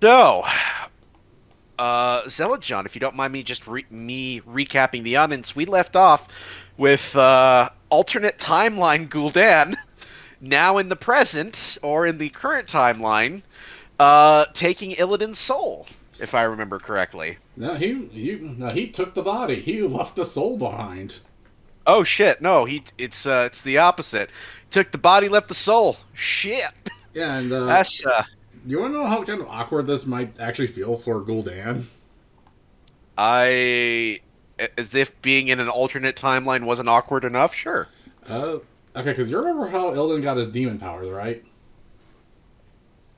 So, Zealotjohn, if you don't mind me just me recapping the onions, we left off with alternate timeline Gul'dan, now in the present, or in the current timeline, taking Illidan's soul, if I remember correctly. No, he took the body. He left the soul behind. Oh shit, no, it's the opposite. Took the body, left the soul. Shit. Yeah, and That's you want to know how kind of awkward this might actually feel for Gul'dan? I as if being in an alternate timeline wasn't awkward enough, sure. Uh, okay, because you remember how Illidan got his demon powers, right?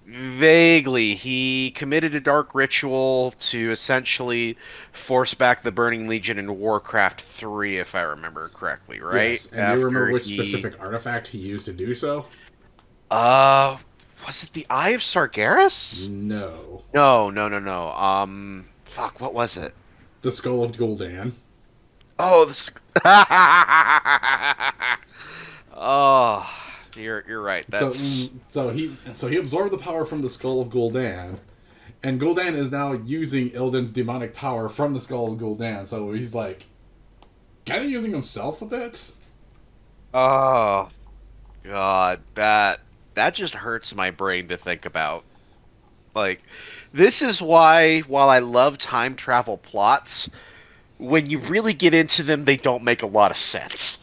Vaguely, he committed a dark ritual to essentially force back the Burning Legion in Warcraft 3, if I remember correctly, right? Yes, and do you remember After which he, specific artifact he used to do so? uh, was it the Eye of Sargeras? No, No, no, no, no. Fuck, what was it? the skull of Gul'dan. Oh, this. Oh, you're right. So, That's so he absorbed the power from the skull of Gul'dan, and Gul'dan is now using Illidan's demonic power from the skull of Gul'dan. So he's like kind of using himself a bit. oh God, that just hurts my brain to think about. Like, this is why, while I love time travel plots, when you really get into them, they don't make a lot of sense.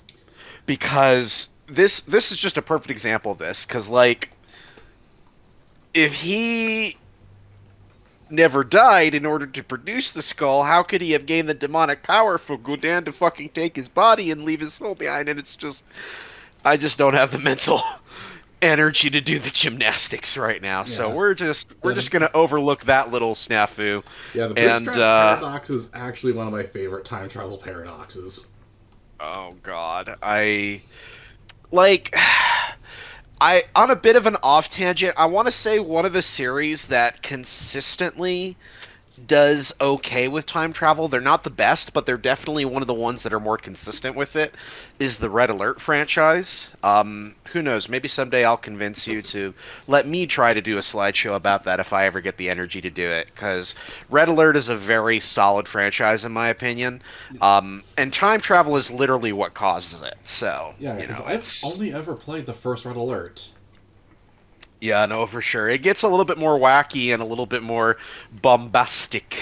Because this is just a perfect example of this. Because like, if he never died in order to produce the skull, how could he have gained the demonic power for Gul'dan to fucking take his body and leave his soul behind? And it's just, I just don't have the mental energy to do the gymnastics right now. So Yeah, we're just gonna overlook that little snafu. yeah. The And bootstrap paradox is actually one of my favorite time travel paradoxes. oh god, I like I on a bit of an off tangent. I want to say one of the series that consistently does okay with time travel. They're not the best, but they're definitely one of the ones that are more consistent with it. Is the Red Alert franchise? Who knows? Maybe someday I'll convince you to let me try to do a slideshow about that if I ever get the energy to do it. Because Red Alert is a very solid franchise in my opinion, and time travel is literally what causes it. So Yeah, you because know, I've it's only ever played the first Red Alert. yeah, no, for sure. It gets a little bit more wacky and a little bit more bombastic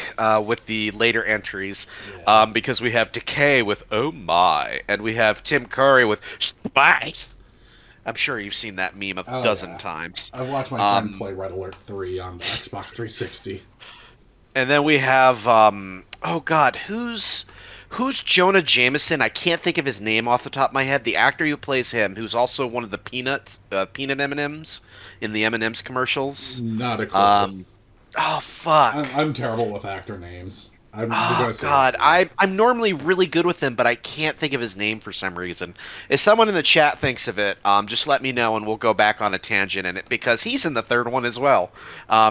with the later entries, Yeah, because we have Decay with "Oh My," and we have Tim Curry with "Spice." I'm sure you've seen that meme a oh dozen yeah. times. I've watched my friend Um, play Red Alert 3 on the Xbox 360. and then we have oh God, who's Jonah Jameson? I can't think of his name off the top of my head. The actor who plays him, who's also one of the peanut M&Ms in the M&Ms commercials. Not a clue. Um, oh fuck. I'm terrible with actor names. I'm just Oh going to say that God, now. I'm normally really good with him, but I can't think of his name for some reason. If someone in the chat thinks of it, just let me know and we'll go back on a tangent in it because he's in the third one as well.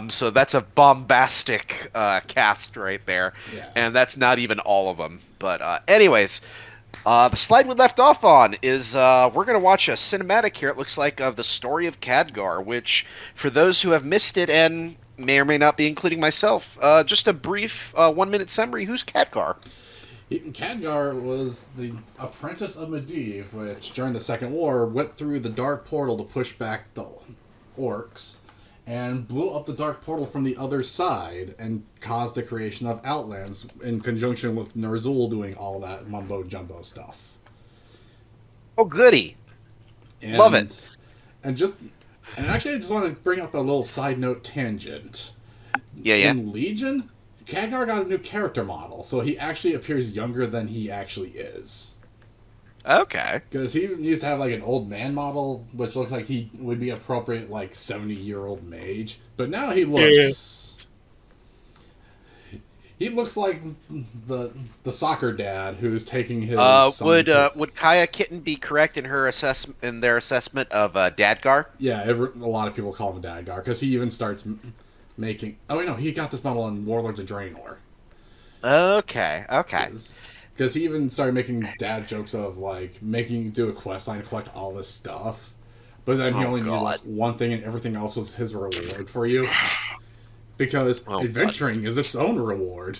So that's a bombastic cast right there, Yeah. and that's not even all of them. But anyways, the slide we left off on is we're gonna watch a cinematic here. It looks like of the story of Khadgar, which for those who have missed it and may or may not be including myself, just a brief 1 minute summary. Who's Khadgar? Khadgar was the apprentice of Medivh, which during the Second War went through the Dark Portal to push back the orcs, and blew up the Dark Portal from the other side and caused the creation of Outlands in conjunction with Ner'zhul doing all that mumbo jumbo stuff. Oh, goody, love it. And and just and actually, I just want to bring up a little side note tangent. Yeah, yeah. In Legion, Khadgar got a new character model, so he actually appears younger than he actually is. Okay. Because he used to have like an old man model, which looks like he would be appropriate like 70-year-old mage. But now Yeah. he looks like the soccer dad who's taking his son to. Would Kaya Kitten be correct in her assessment in their assessment of Dadgar? Yeah, a lot of people call him Dadgar because he even starts making. Oh wait, no, he got this model in Warlords of Draenor. Okay, okay. Because he even started making dad jokes of like making do a quest line to collect all this stuff, but then he Oh only needed like God. one thing and everything else was his reward for you. because Oh, God. adventuring is its own reward.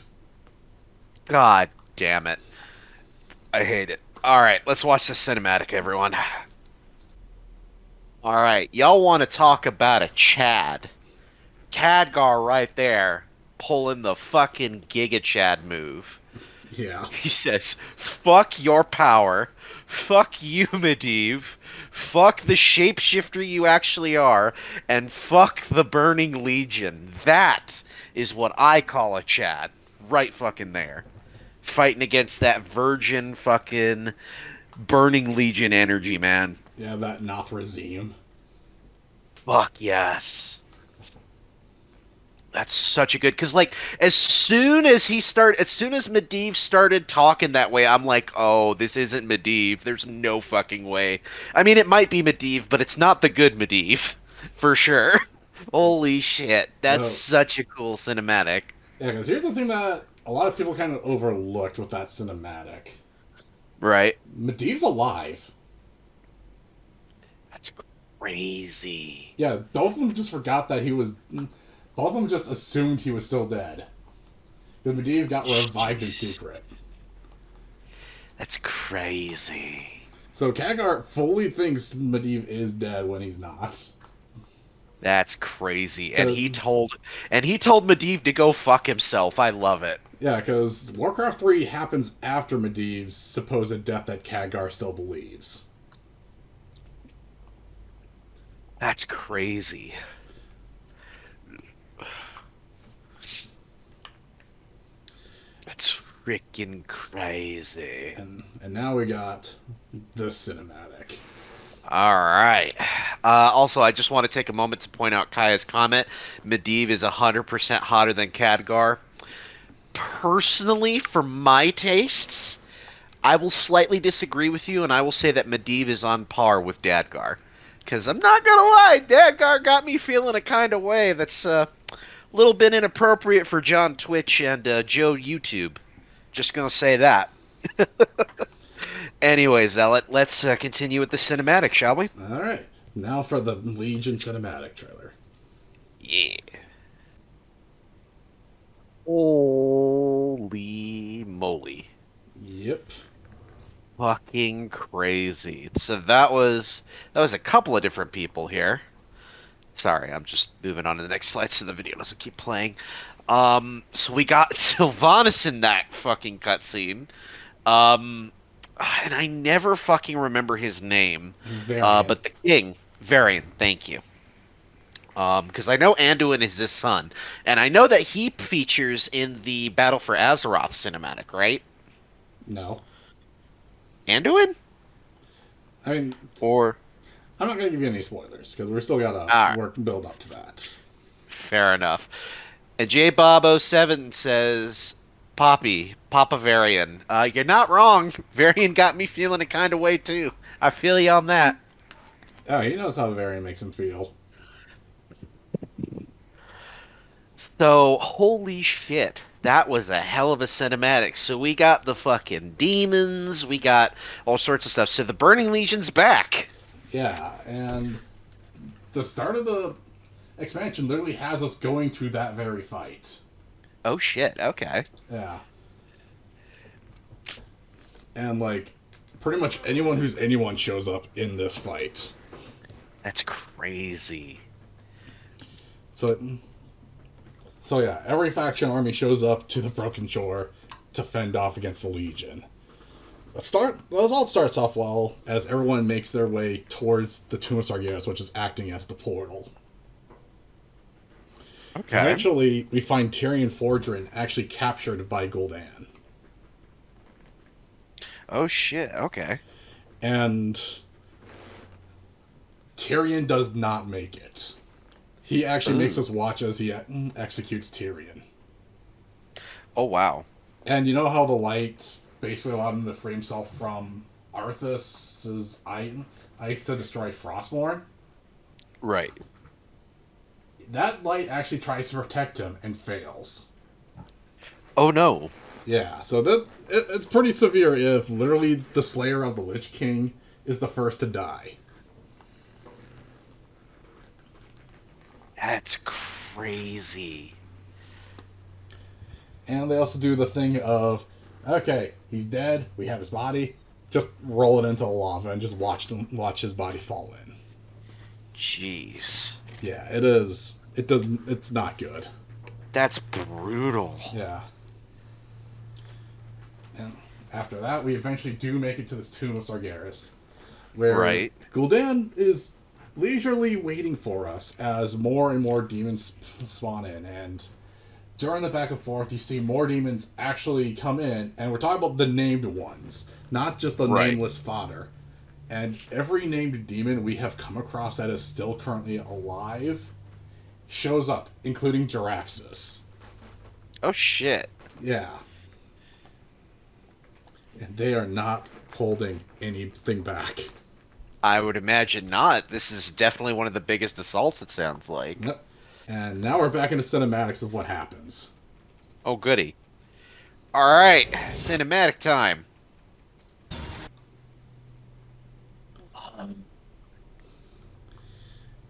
God damn it. I hate it. All right, let's watch the cinematic, everyone. All right, y'all want to talk about a Chad? Khadgar right there, pulling the fucking Giga Chad move. Yeah. He says, "Fuck your power. Fuck you, Medivh. Fuck the shapeshifter you actually are, and fuck the Burning Legion." That is what I call a Chad. Right fucking there. Fighting against that virgin fucking Burning Legion energy, man. Yeah, that Nothrazim. Fuck yes. That's such a good, because like as soon as Medivh started talking that way, I'm like, oh, this isn't Medivh. There's no fucking way. I mean, it might be Medivh, but it's not the good Medivh, for sure. Holy shit, that's Well, such a cool cinematic. yeah, because here's the thing that a lot of people kind of overlooked with that cinematic. Right? Medivh's alive. That's crazy. Yeah, both of them just forgot that he was. Both of them just assumed he was still dead. The Medivh got revived in secret. That's crazy. So Khadgar fully thinks Medivh is dead when he's not. That's crazy. And 'Cause- he told Medivh to go fuck himself. I love it. Yeah, because Warcraft 3 happens after Medivh's supposed death that Khadgar still believes. That's crazy. That's freaking crazy. And now we got this cinematic. All right. Also, I just want to take a moment to point out Kaya's comment. Medivh is 100% hotter than Khadgar. Personally, for my tastes, I will slightly disagree with you, and I will say that Medivh is on par with Dadgar. Because I'm not going to lie, Dadgar got me feeling a kind of way that's a little bit inappropriate for John Twitch and Joe YouTube. Just going to say that. Anyways, let's continue with the cinematic, shall we? Alright, now for the Legion cinematic trailer. Yeah. Holy moly. Yep. Fucking crazy. So that was a couple of different people here. Sorry, I'm just moving on to the next slide so the video doesn't keep playing. So we got Sylvanas in that fucking cutscene. And I never fucking remember his name. Varian. But the king, Varian, thank you. Because I know Anduin is his son, and I know that he features in the Battle for Azeroth cinematic, right? No. Anduin? I mean, Or I'm not going to give you any spoilers, because we're still got to Alright. work build up to that. fair enough. And JBob07 says, Papa Varian. You're not wrong. Varian got me feeling a kind of way too. I feel you on that. Oh, he knows how Varian makes him feel. So, holy shit. That was a hell of a cinematic. So we got the fucking demons, we got all sorts of stuff. So the Burning Legion's back. Yeah, and the start of the expansion literally has us going to that very fight. Oh shit, okay. Yeah. And, like, pretty much anyone who's anyone shows up in this fight. That's crazy. So yeah, every faction army shows up to the Broken Shore to fend off against the Legion. All starts off well as everyone makes their way towards the Tomb of Sargeras, which is acting as the portal. Okay. Eventually, we find Tyrion Fordrin actually captured by Gul'dan. Oh shit, okay. And Tyrion does not make it. He actually makes us watch as he executes Tyrion. Oh wow. And you know how the light basically allowed him to free himself from Arthas's ice to destroy Frostmourne? Right. That light actually tries to protect him and fails. Oh no. Yeah, so it's pretty severe if literally the Slayer of the Lich King is the first to die. That's crazy. And they also do the thing of, okay, he's dead. We have his body. Just roll it into the lava and just watch his body fall in. Jeez. Yeah, it is. It does. It's not good. That's brutal. Yeah. And after that, we eventually do make it to this tomb of Sargeras, where Right. Gul'dan is leisurely waiting for us as more and more demons spawn in. And during the back and forth, you see more demons actually come in, and we're talking about the named ones, not just the Right. nameless fodder. And every named demon we have come across that is still currently alive shows up, including Jaraxxus. Oh shit. Yeah. And they are not holding anything back. I would imagine not. This is definitely one of the biggest assaults, it sounds like. Yep. And now we're back into cinematics of what happens. Oh, goody. Alright, cinematic time.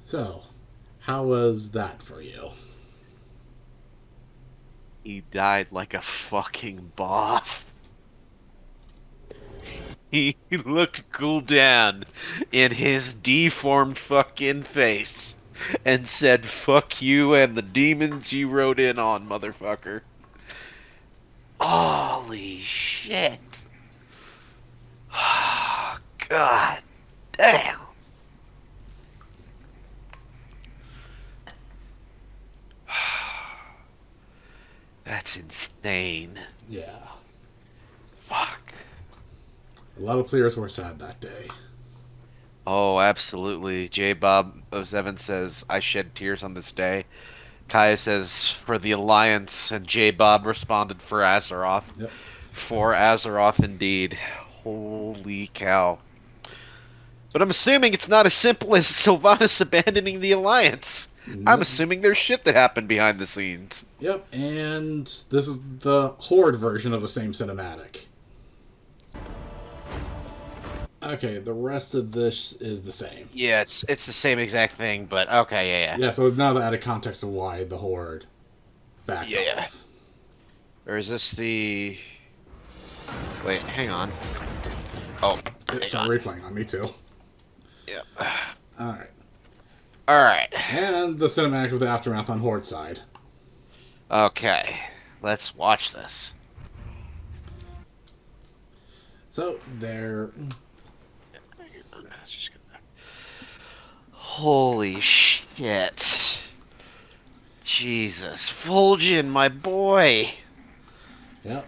So, how was that for you? He died like a fucking boss. He looked Gul'dan in his deformed fucking face and said, "Fuck you and the demons you rode in on, motherfucker." Holy shit. God damn. That's insane. Yeah. Fuck. A lot of players were sad that day. Oh, absolutely. J. Bob 07 says, "I shed tears on this day." Kaya says, "For the Alliance," and J. Bob responded, "For Azeroth." Yep. For Azeroth, indeed. Holy cow. But I'm assuming it's not as simple as Sylvanas abandoning the Alliance. I'm Nope. assuming there's shit that happened behind the scenes. Yep, and this is the Horde version of the same cinematic. Okay, the rest of this is the same. Yeah, it's the same exact thing, but okay, yeah. Yeah, so now the added context of why the Horde backed Yeah. off. Or is this the... Wait, hang on. Oh, It's hang on. replaying on me too. Yeah. Alright. Alright. And the cinematic of the aftermath on Horde side. Okay. Let's watch this. So they're Just gonna... Holy shit. Jesus. Vol'jin, my boy. yep.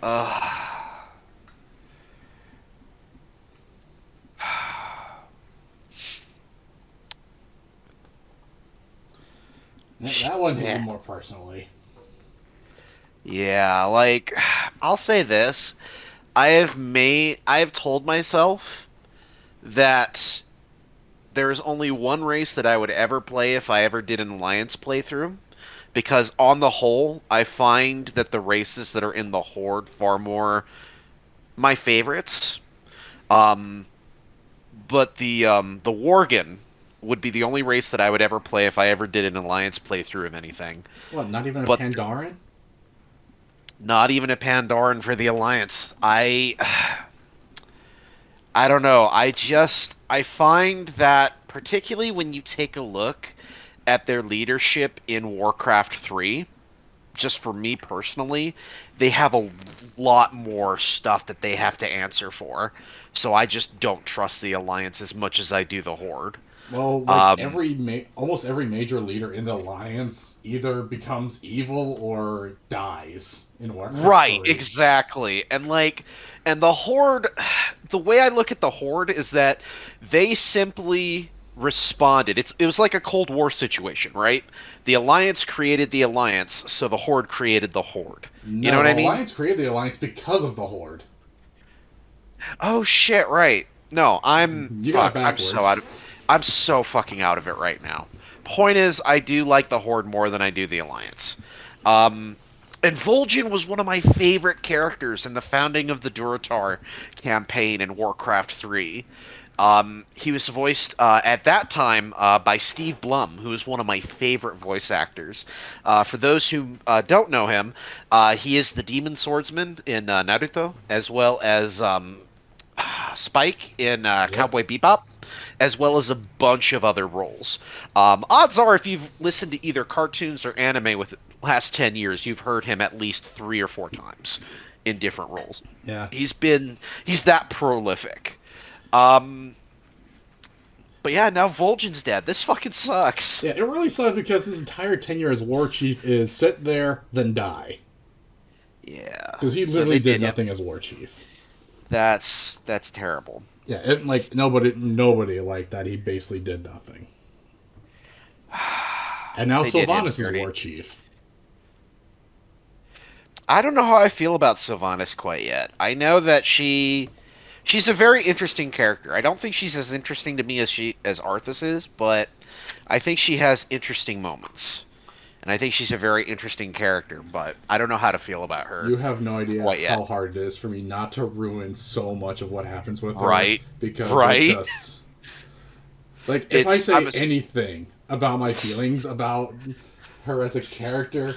That one hit Yeah. me more personally. Yeah, like, I'll say this. I have told myself that there's only one race that I would ever play if I ever did an Alliance playthrough, because on the whole, I find that the races that are in the Horde far more my favorites. Um, but the Worgen would be the only race that I would ever play if I ever did an Alliance playthrough of anything. What, not even a But Pandaren? not even a Pandaren for the Alliance. I don't know. I find that particularly when you take a look at their leadership in Warcraft 3, just for me personally, they have a lot more stuff that they have to answer for. So I just don't trust the Alliance as much as I do the Horde. Well, like Um, almost every major leader in the Alliance either becomes evil or dies in Warcraft Right, 3. exactly. And the Horde, the way I look at the Horde is that they simply responded. It was like a Cold War situation, right? The Alliance created the Alliance, so the Horde created the Horde. You know No, what the I mean? Alliance created the Alliance because of the Horde. Oh shit, right. No, You got it I'm backwards. I'm so fucking out of it right now. Point is, I do like the Horde more than I do the Alliance. Um, and Vol'jin was one of my favorite characters in the founding of the Durotar campaign in Warcraft 3. He was voiced at that time by Steve Blum, who is one of my favorite voice actors. For those who don't know him, he is the demon swordsman in Naruto, as well as Spike in Yep. Cowboy Bebop, as well as a bunch of other roles. Odds are, if you've listened to either cartoons or anime with the last 10 years, you've heard him at least 3 or 4 times in different roles. Yeah. He's that prolific. Um, but yeah, now Vol'jin's dead. This fucking sucks. Yeah, it really sucks because his entire tenure as war chief is sit there, then die. Yeah. Because he So literally they did did him. nothing as war chief. That's terrible. Yeah, like nobody liked that. He basically did nothing. And now They did him Sylvanas is dirty. war chief. I don't know how I feel about Sylvanas quite yet. I know that she's a very interesting character. I don't think she's as interesting to me as Arthas is, but I think she has interesting moments. And I think she's a very interesting character, but I don't know how to feel about her You have no idea quite yet. how hard it is for me not to ruin so much of what happens with her Right? because it Right? just like if I It's I'm say a, anything about my feelings about her as a character,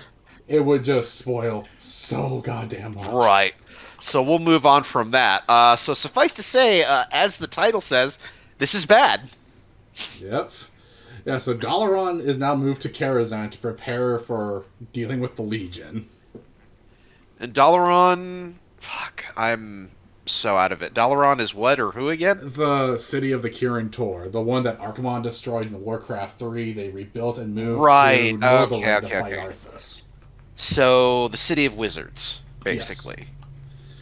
it would just spoil so goddamn much. right. So we'll move on from that. So suffice to say, as the title says, this is bad. Yep. Yeah, so Dalaran is now moved to Karazhan to prepare for dealing with the Legion. And Dalaran, fuck, I'm so out of it. Dalaran is what or who again? The city of the Kirin Tor, the one that Archimonde destroyed in Warcraft 3, they rebuilt and moved to Right. Okay. Northerland to Okay. fight Okay. Arthas. So the city of wizards, Yes. basically.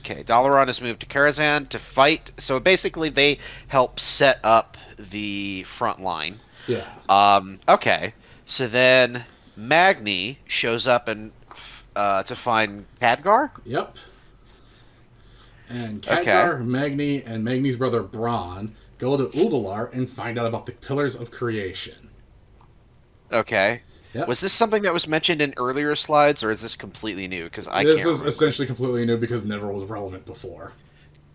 Okay. Dalaran has moved to Karazhan to fight. So basically, they help set up the front line. Yeah. Okay. So then Magni shows up and to find Khadgar. Yep. And Okay. Khadgar, Magni, and Magni's brother Bronn go to Uldular and find out about the Pillars of Creation. Okay. Yep. Was this something that was mentioned in earlier slides, or is this completely new? Because I This can't is remember. essentially completely new because it never was relevant before.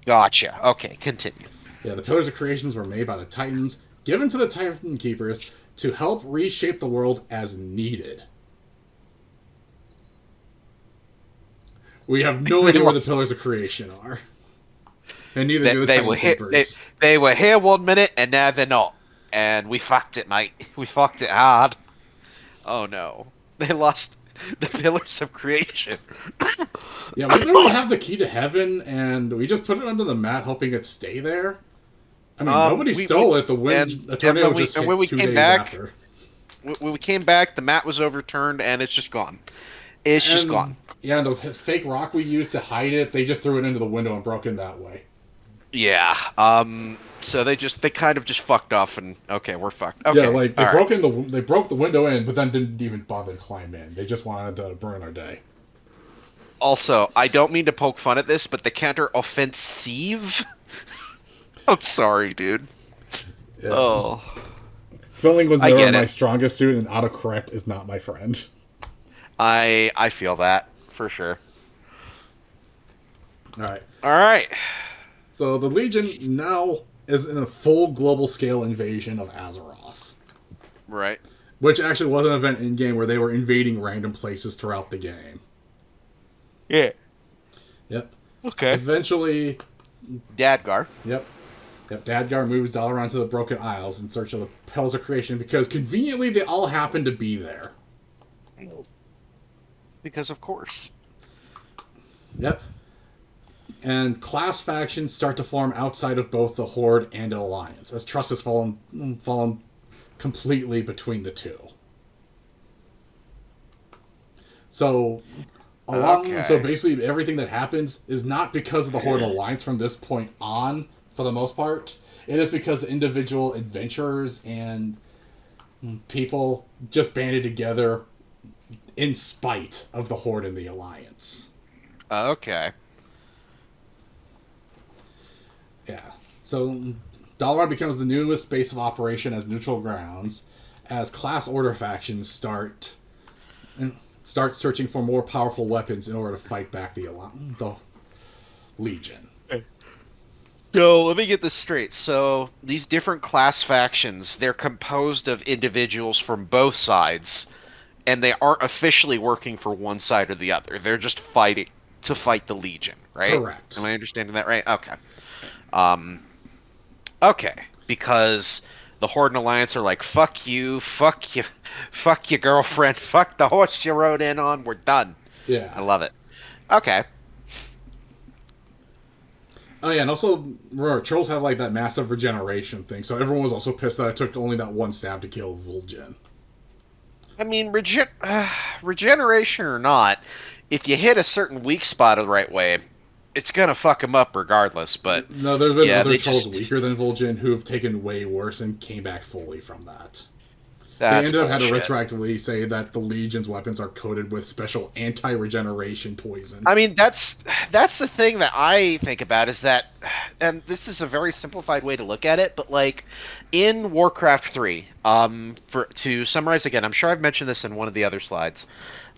Gotcha. Okay, continue. Yeah, the Pillars of Creations were made by the Titans, given to the Titan Keepers to help reshape the world as needed. We have no idea where the Pillars of Creation are. And neither do the They Titan were here. Keepers. They were here 1 minute, and now they're not. And we fucked it, mate. We fucked it hard. Oh no, they lost the pillars of creation. Yeah, we literally have the key to heaven, and we just put it under the mat, hoping it stay there. I mean, nobody stole it. The wind, a tornado just hit when we 2 came days back, after. when we came back, the mat was overturned, and it's just gone. It's just And gone. yeah, the fake rock we used to hide it, they just threw it into the window and broke in that way. Yeah. So they kind of just fucked off, and okay, we're fucked. Okay. Yeah, like all right. they broke the window in, but then didn't even bother to climb in. They just wanted to burn our day. Also, I don't mean to poke fun at this, but the counter offensive. I'm sorry, dude. Yeah. Oh. Spelling was I never get my it. strongest suit, and autocorrect is not my friend. I feel that for sure. All right. All right. So the Legion now is in a full global scale invasion of Azeroth, Right. which actually was an event in game where they were invading random places throughout the game. Yeah. Yep. Okay. Eventually, Dadgar. yep. Khadgar moves Dalaran to the Broken Isles in search of the Pillars of Creation because conveniently they all happen to be there. Because of course. Yep. And class factions start to form outside of both the Horde and Alliance, as trust has fallen completely between the two. So, so basically everything that happens is not because of the Horde Alliance from this point on, for the most part. It is because the individual adventurers and people just banded together in spite of the Horde and the Alliance. Okay. Yeah. So Dalaran becomes the newest base of operation as neutral grounds, as class order factions start searching for more powerful weapons in order to fight back the Legion. So let me get this straight. So these different class factions, they're composed of individuals from both sides, and they aren't officially working for one side or the other. They're just fighting to fight the Legion, right? Am Correct. I understanding that right? Okay. Um, okay. Because the Horde and Alliance are like, fuck you, fuck your girlfriend, fuck the horse you rode in on, we're done. I Yeah. love it. Okay. Oh yeah, and also remember, trolls have like that massive regeneration thing, so everyone was also pissed that it took only that one stab to kill Vol'jin. I mean, regeneration or not, if you hit a certain weak spot the right way, it's gonna fuck them up regardless. But No, there's been yeah, other they trolls just weaker than Vol'jin who have taken way worse and came back fully from that. They that's ended up had to bullshit. retroactively say that the Legion's weapons are coated with special anti-regeneration poison. I mean, that's the thing that I think about is that, and this is a very simplified way to look at it, but like in Warcraft 3, for to summarize again, I'm sure I've mentioned this in one of the other slides.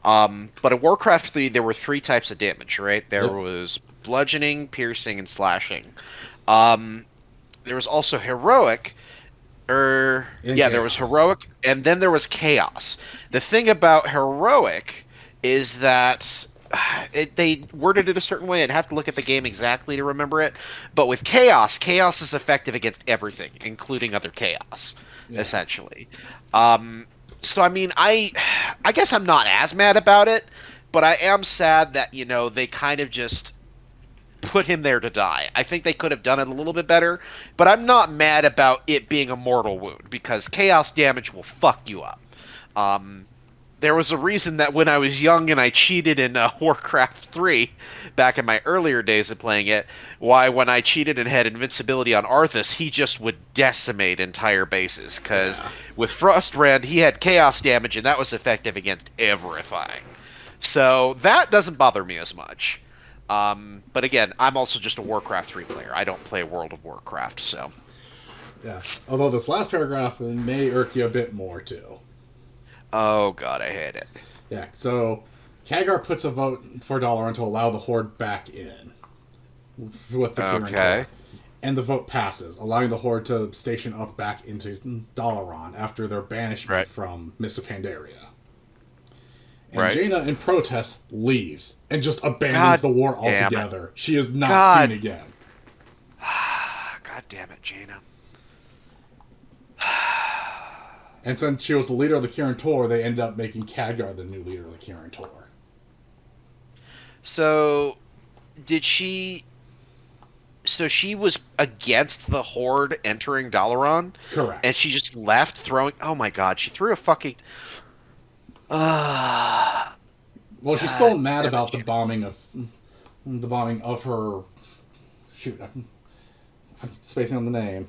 But in Warcraft 3, there were three types of damage, right? There Yep. was bludgeoning, piercing, and slashing. Um, there was also heroic, In yeah, there was chaos. heroic, and then there was chaos. The thing about heroic is that they worded it a certain way. I'd have to look at the game exactly to remember it. But with chaos, chaos is effective against everything, including other chaos, Yeah. essentially. Um, so I mean, I guess I'm not as mad about it, but I am sad that they kind of just put him there to die. I think they could have done it a little bit better, but I'm not mad about it being a mortal wound because chaos damage will fuck you up. Um, there was a reason that when I was young and I cheated in Warcraft 3 back in my earlier days of playing it, why when I cheated and had invincibility on Arthas, he just would decimate entire bases because Yeah. with Frostrand he had chaos damage and that was effective against everything. So that doesn't bother me as much. But again, I'm also just a Warcraft 3 player. I don't play World of Warcraft, so. Yeah. Although this last paragraph may irk you a bit more too. Oh god, I hate it. Yeah. So Khadgar puts a vote for Dalaran to allow the Horde back in with the Kirin Okay. Tor. And the vote passes, allowing the Horde to station up back into Dalaran after their banishment Right. from Mists of Pandaria. And Right. Jaina, in protest, leaves and just abandons God the war damn it. altogether. She is not seen God. again. God damn it, Jaina. And since she was the leader of the Kirin Tor, they ended up making Khadgar the new leader of the Kirin Tor. So, did she. So she was against the Horde entering Dalaran, and Correct. she just left throwing. Oh my god, she threw a fucking. Ah. Well, she's still God mad damn it, about Jaina. the bombing of her. Shoot, I'm spacing on the name.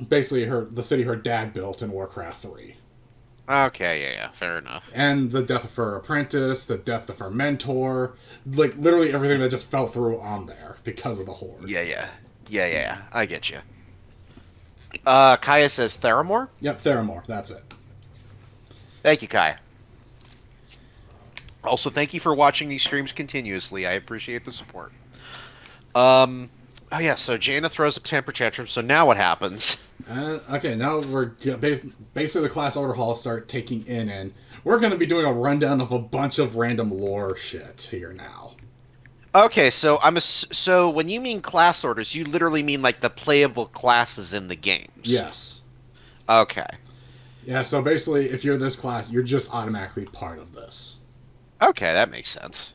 Basically, the city her dad built in Warcraft 3. Okay, yeah, fair enough. And the death of her apprentice, the death of her mentor, like literally everything that just fell through on there because of the Horde. Yeah, I get you. Kaya says Theramore? Yep, Theramore, that's it. Thank you, Kaya. Also, thank you for watching these streams continuously. I appreciate the support. Oh yeah, so Jaina throws a temper tantrum, so now what happens? Okay, now basically the class order hall start taking in, and we're going to be doing a rundown of a bunch of random lore shit here now. Okay, so so when you mean class orders, you literally mean like the playable classes in the games. Yes. Okay. Yeah, so basically, if you're this class, you're just automatically part of this. Okay, that makes sense.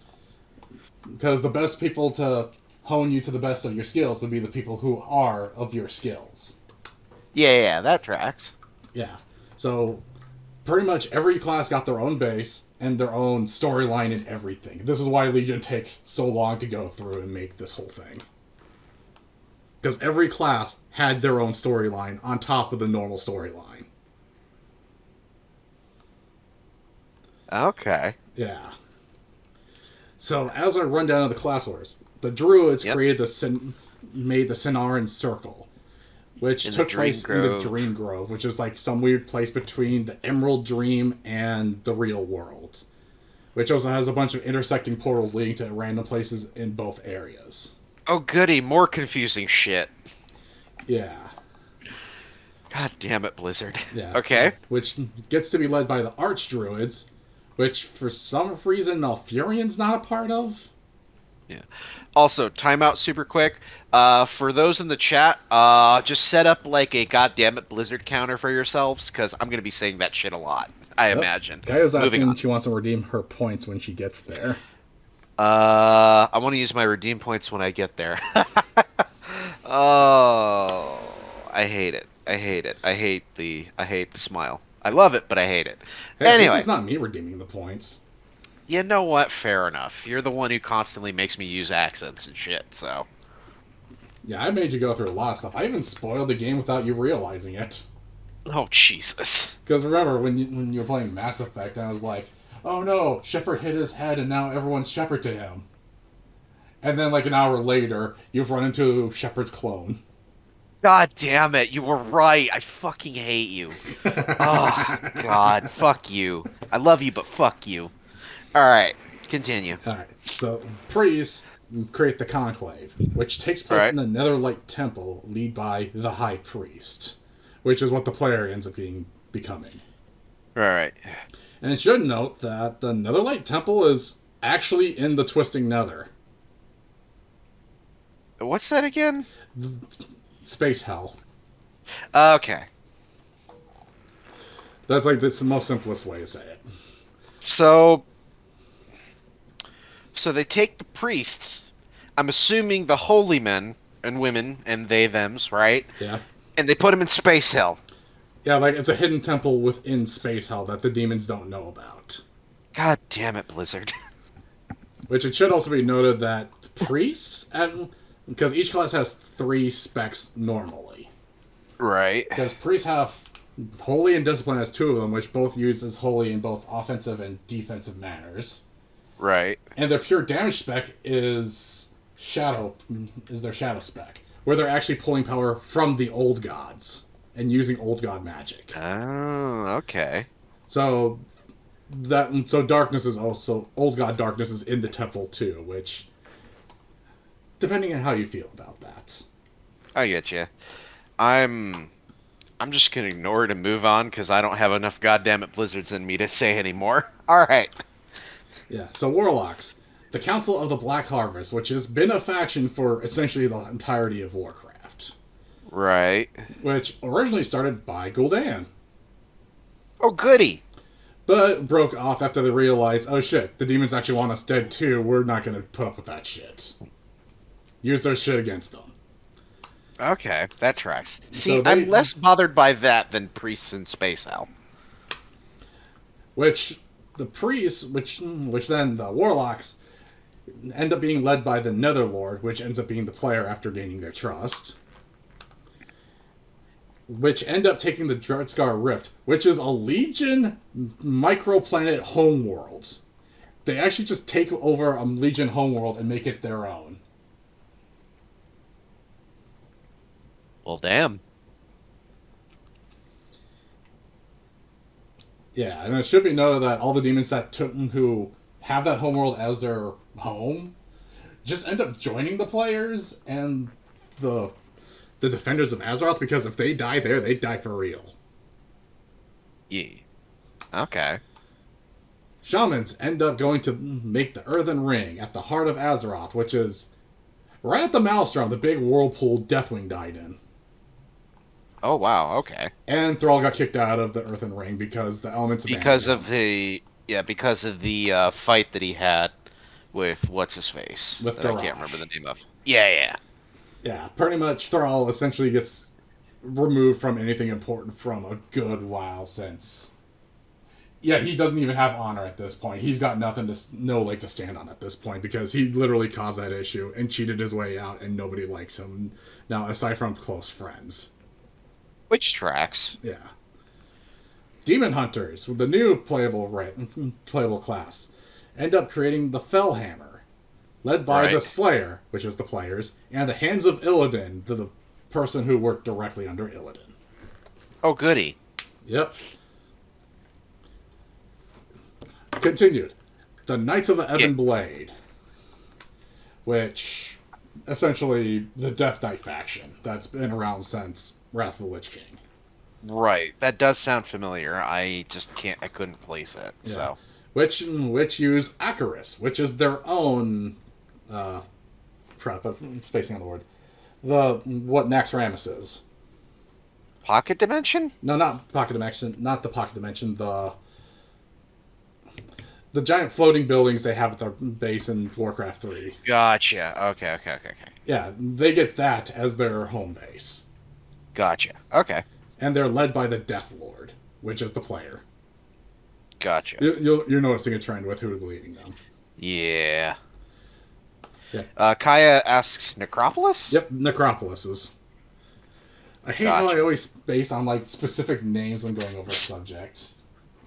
Because the best people to hone you to the best of your skills would be the people who are of your skills. Yeah, that tracks. Yeah. So pretty much every class got their own base and their own storyline and everything. This is why Legion takes so long to go through and make this whole thing. Because every class had their own storyline on top of the normal storyline. Okay. Yeah. So as I run down the class orders, the Druids Yep. made the Sinaran Circle, which In the took Dream place in the Grove. Dream Grove, which is like some weird place between the Emerald Dream and the real world, which also has a bunch of intersecting portals leading to random places in both areas. Oh, goody, more confusing shit. Yeah, God damn it, Blizzard. yeah. Okay. Which gets to be led by the Archdruids, which for some reason Malfurion's not a part of. Yeah. Also, timeout super quick. For those in the chat, just set up like a goddamn it Blizzard counter for yourselves, because I'm gonna be saying that shit a lot. I Yep. imagine. Gaio's Moving asking on. if she wants to redeem her points when she gets there. I want to use my redeem points when I get there. Oh, I hate it. I hate it. I hate the smile. I love it, but I hate it. Hey, at least Anyway, it's not me redeeming the points. you know what? Fair enough. You're the one who constantly makes me use accents and shit, so. Yeah, I made you go through a lot of stuff. I even spoiled the game without you realizing it. Oh, Jesus. Because remember when you were playing Mass Effect, I was like, "Oh no, Shepard hit his head, and now everyone's Shepard to him." And then like an hour later, you've run into Shepard's clone. God damn it. You were right. I fucking hate you. Oh, God. Fuck you. I love you, but fuck you. Alright. Continue. All right, so priests create the conclave, which takes place Alright. in the Netherlight Temple, led by the High Priest, which is what the player ends up becoming. Alright. And it should note that the Netherlight Temple is actually in the Twisting Nether. What's that again? Space Hell. Okay. That's the most simplest way to say it. So, so they take the priests, I'm assuming the holy men and women and they thems, right? Yeah. And they put them in space hell. Yeah, like it's a hidden temple within Space Hell that the demons don't know about. God damn it, Blizzard. Which it should also be noted that priests, because each class has 3 specs normally. Right. Because priests have holy and discipline as 2 of them, which both use as holy in both offensive and defensive manners. Right. And their pure damage spec is their shadow spec, where they're actually pulling power from the old gods and using old god magic. Oh, okay. So darkness is also old god darkness is in the temple too, which depending on how you feel about that. I get you. I'm I'm just gonna ignore it and move on because I don't have enough goddamn it Blizzards in me to say anymore. All right. Yeah. So warlocks, the Council of the Black Harvest, which has been a faction for essentially the entirety of Warcraft, Right. which originally started by Gul'dan, Oh, goody. but broke off after they realized, oh shit, the demons actually want us dead too. We're not going to put up with that shit. Use their shit against them. Okay, that tracks. See, So I'm less bothered by that than priests in Space Hell. which the priests, which then the warlocks end up being led by the Netherlord, which ends up being the player after gaining their trust. Which end up taking the Dreadscar Rift, which is a Legion microplanet homeworld. They actually just take over a Legion homeworld and make it their own. Well, damn. Yeah, and it should be noted that all the demons who have that homeworld as their home just end up joining the players and the defenders of Azeroth, because if they die there, they die for real. Yeah. Okay. Shamans end up going to make the Earthen Ring at the heart of Azeroth, which is right at the Maelstrom, the big whirlpool Deathwing died in. Oh, wow. Okay. And Thrall got kicked out of the Earthen Ring because the elements Because abandoned of the fight that he had with what's his face With that I Garrosh. can't remember the name of. Yeah, yeah. Yeah, pretty much Thrall essentially gets removed from anything important from a good while since. Yeah, he doesn't even have honor at this point. He's got no leg to stand on at this point because he literally caused that issue and cheated his way out, and nobody likes him now, aside from close friends. Which tracks? Yeah. Demon Hunters, with the new playable class, end up creating the Fellhammer, led by the Right. Slayer, which is the players, and the Hands of Illidan, the person who worked directly under Illidan. Oh, goody. Yep. Continued. The Knights of the Ebon Yeah. Blade, which essentially the Death Knight faction that's been around since Wrath of the Lich King. Right. That does sound familiar. I just can't. I couldn't place it. Yeah, So. which use Acaris, which is their own. Uh, Crap, I'm spacing on the word. The what Naxxramas is. Pocket dimension? No, not Pocket Dimension. Not the Pocket Dimension. The giant floating buildings they have at their base in Warcraft 3. Gotcha. Okay. Yeah, they get that as their home base. Gotcha. Okay. And they're led by the Death Lord, which is the player. Gotcha. You're noticing a trend with who's leading them. Yeah. Yeah. Kaya asks Necropolis? Yep, Necropolises. I hate how I always base on like specific names when going over a subject.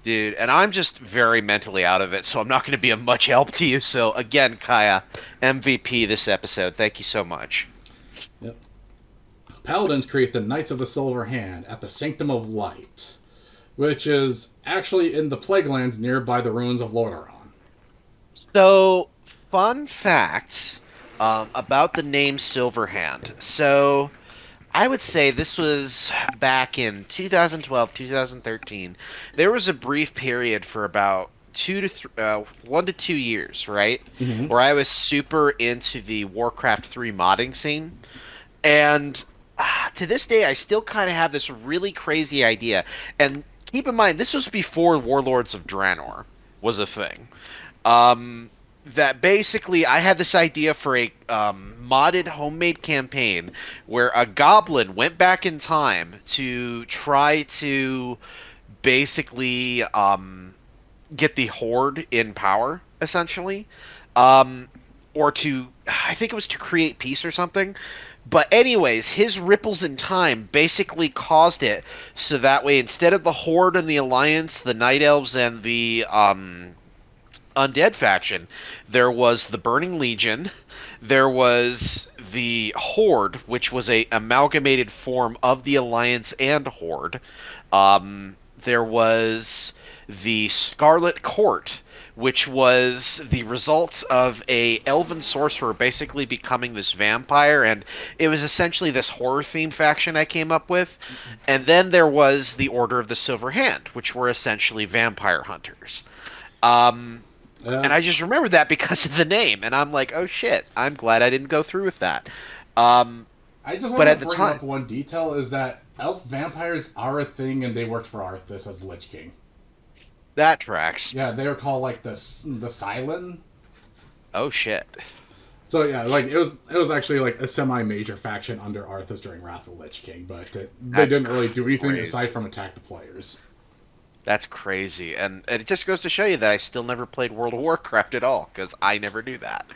Dude, and I'm just very mentally out of it, so I'm not going to be of much help to you. So again, Kaya, MVP this episode. Thank you so much. Yep. Paladins create the Knights of the Silver Hand at the Sanctum of Light, which is actually in the Plaguelands nearby the ruins of Lordaeron. So, fun facts about the name Silverhand. So, I would say this was back in 2012, 2013. There was a brief period for about 1 to 2 years, right? Mm-hmm. Where I was super into the Warcraft 3 modding scene. And to this day, I still kind of have this really crazy idea. And keep in mind, this was before Warlords of Draenor was a thing. That basically I had this idea for a modded homemade campaign where a goblin went back in time to try to basically get the Horde in power, essentially. Or to, I think it was to create peace or something. But anyways, his ripples in time basically caused it so that way instead of the Horde and the Alliance, the Night Elves and the Undead faction, there was the Burning Legion, there was the Horde, which was a amalgamated form of the Alliance and Horde. There was the Scarlet Court, which was the result of a elven sorcerer basically becoming this vampire, and it was essentially this horror-themed faction I came up with. And then there was the Order of the Silver Hand, which were essentially vampire hunters. And I just remembered that because of the name, and I'm like, oh shit, I'm glad I didn't go through with that. I just But want at to the bring time, up one detail is that elf vampires are a thing, and they worked for Arthas as Lich King. that tracks. Yeah, they were called like the Silen. Oh shit. So yeah, like it was actually like a semi-major faction under Arthas during Wrath of the Lich King, but they didn't really do anything crazy. aside from attack the players. That's crazy, and it just goes to show you that I still never played World of Warcraft at all because I never do that.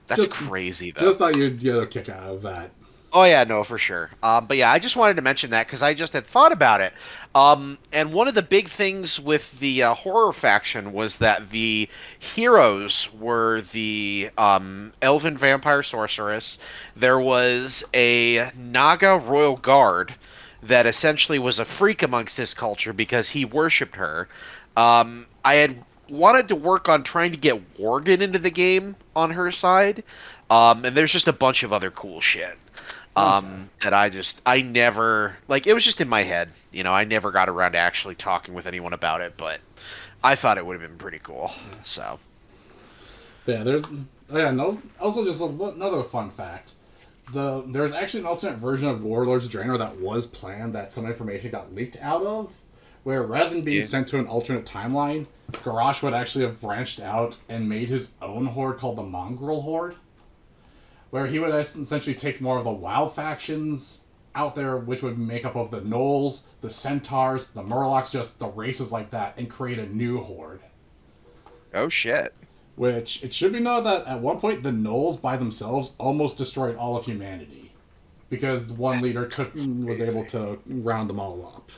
That's crazy though. Just thought you'd get a kick out of that. Oh yeah, no, for sure. But yeah, I just wanted to mention that because I just had thought about it. And one of the big things with the horror faction was that the heroes were the elven vampire sorceress. There was a Naga royal guard that essentially was a freak amongst his culture because he worshipped her. I had wanted to work on trying to get Worgen into the game on her side. And there's just a bunch of other cool shit. That I never, like, it was just in my head, you know, I never got around to actually talking with anyone about it, but I thought it would have been pretty cool, so. Yeah, also just another fun fact. There's actually an alternate version of Warlords of Draenor that was planned that some information got leaked out of, where rather than being sent to an alternate timeline, Garrosh would actually have branched out and made his own horde called the Mongrel Horde, where he would essentially take more of the wild factions out there, which would make up of the Gnolls, the Centaurs, the Murlocs, just the races like that, and create a new horde. Oh shit. Which, it should be known that at one point the Gnolls by themselves almost destroyed all of humanity. Because one leader was able to round them all up.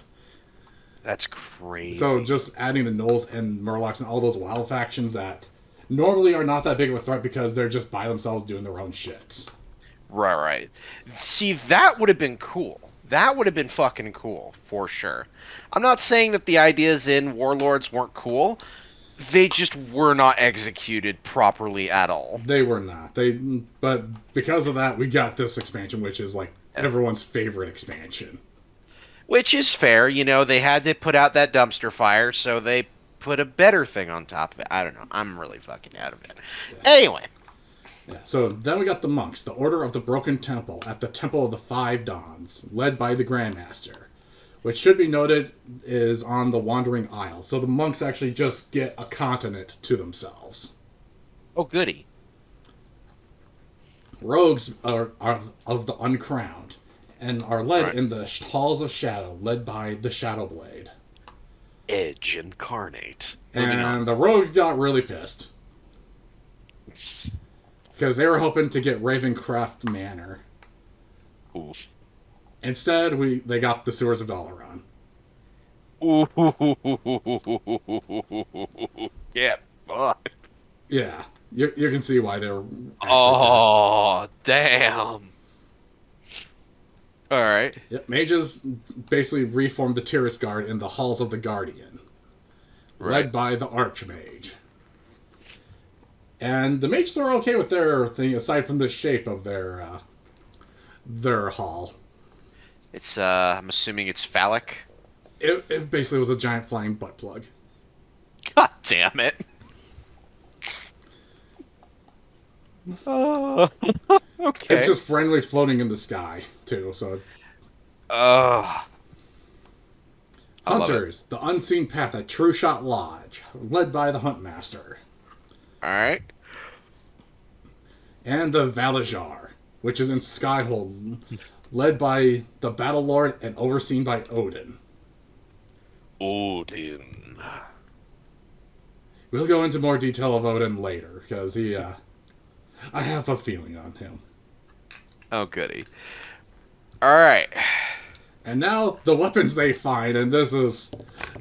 That's crazy. So just adding the Gnolls and Murlocs and all those wild factions that normally are not that big of a threat because they're just by themselves doing their own shit. Right. See, that would have been cool. That would have been fucking cool, for sure. I'm not saying that the ideas in Warlords weren't cool, They just were not executed properly at all. They were not. But because of that, we got this expansion, which is like everyone's favorite expansion. Which is fair, they had to put out that dumpster fire, so they put a better thing on top of it. I don't know. I'm really fucking out of it. Yeah. Anyway. Yeah. So then we got the monks, the Order of the Broken Temple, at the Temple of the Five Dawns, led by the Grandmaster, which should be noted is on the Wandering Isle. So the monks actually just get a continent to themselves. Oh, goody. Rogues are of the Uncrowned, and are led Right. in the Halls of Shadow, led by the Shadowblade. Edge incarnate. Moving And on. the rogues got really pissed. It's... Because they were hoping to get Ravencroft Manor. Oof. Instead, they got the Sewers of Dalaran. Yeah. Fuck. Yeah, you can see why they were actually pissed. Oh, damn. All right. Yep, mages basically reformed the Tiras Guard in the Halls of the Guardian, Right. led by the Archmage. And the mages are okay with their thing, aside from the shape of their hall. It's I'm assuming it's phallic. It basically was a giant flying butt plug. God damn it. Oh, okay. It's just friendly floating in the sky, too. So Uh, I love it. Hunters, the Unseen Path at True Shot Lodge, led by the Huntmaster. All right. And the Valajar, which is in Skyhold, led by the Battle Lord and overseen by Odin. Odin. We'll go into more detail of Odin later, because I have a feeling on him. Oh, goody. All right. And now, the weapons they find, and this is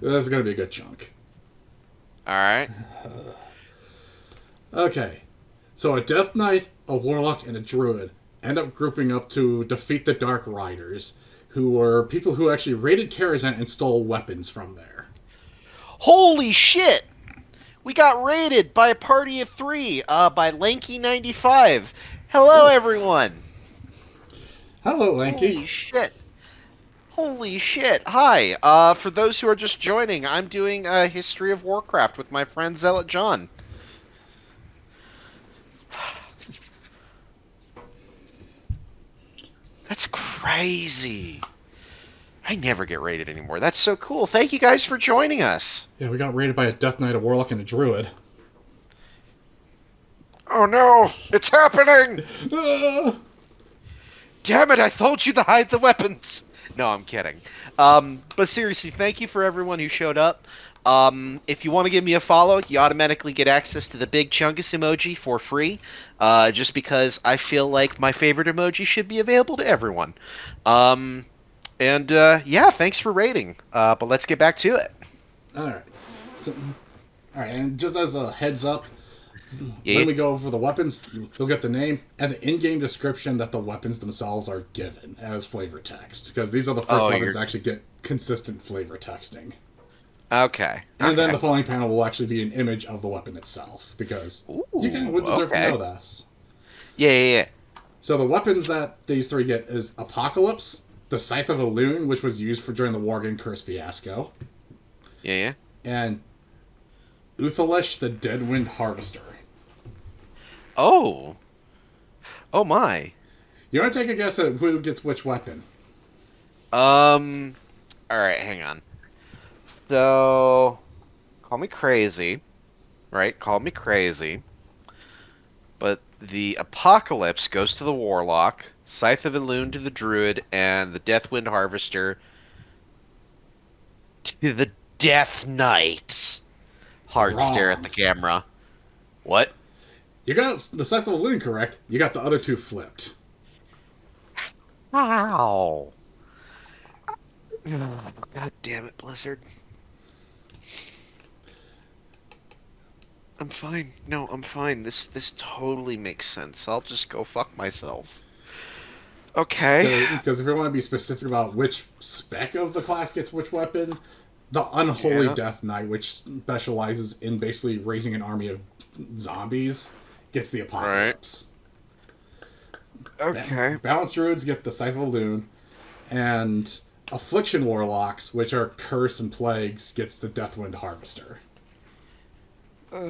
going to be a good chunk. All right. Okay, so a Death Knight, a Warlock, and a Druid end up grouping up to defeat the Dark Riders, who were people who actually raided Karazhan and stole weapons from there. Holy shit! We got raided by a party of 3, by Lanky95. Hello, everyone. Hello, Lanky. Holy shit. Holy shit. Hi. For those who are just joining, I'm doing a history of Warcraft with my friend Zealotjohn. That's crazy. I never get raided anymore. That's so cool. Thank you guys for joining us. Yeah, we got raided by a Death Knight, a Warlock, and a Druid. Oh no, it's happening! Ah! Damn it, I told you to hide the weapons! No, I'm kidding. But seriously, thank you for everyone who showed up. If you want to give me a follow, you automatically get access to the big Chungus emoji for free. Just because I feel like my favorite emoji should be available to everyone. Yeah, thanks for rating. But let's get back to it. Alright. So, alright, and just as a heads up, Yeah. when we go over the weapons, you'll get the name and the in-game description that the weapons themselves are given as flavor text. Because these are the first weapons that actually get consistent flavor texting. Okay. And then the following panel will actually be an image of the weapon itself. Because you would deserve to know this. Yeah. So the weapons that these three get is Apocalypse, the Scythe of Elune, which was used during the Worgen Curse fiasco, Yeah. and Uthalish, the Deadwind Harvester. Oh. Oh my. You want to take a guess at who gets which weapon? Alright, hang on. So, call me crazy. Right? Call me crazy. But the Apocalypse goes to the Warlock, Scythe of Elune to the Druid, and the Deathwind Harvester to the Death Knight. Hard stare at the camera. What? You got the Scythe of Elune correct. You got the other two flipped. How? God damn it, Blizzard. I'm fine. No, I'm fine. This totally makes sense. I'll just go fuck myself. Okay. Because if you want to be specific about which spec of the class gets which weapon, The Unholy Yeah. Death Knight, which specializes in basically raising an army of zombies, gets the Right. Apocalypse. Okay. Balanced Druids get the Scythe of Elune, and Affliction Warlocks, which are Curse and Plagues, gets the Deathwind Harvester. God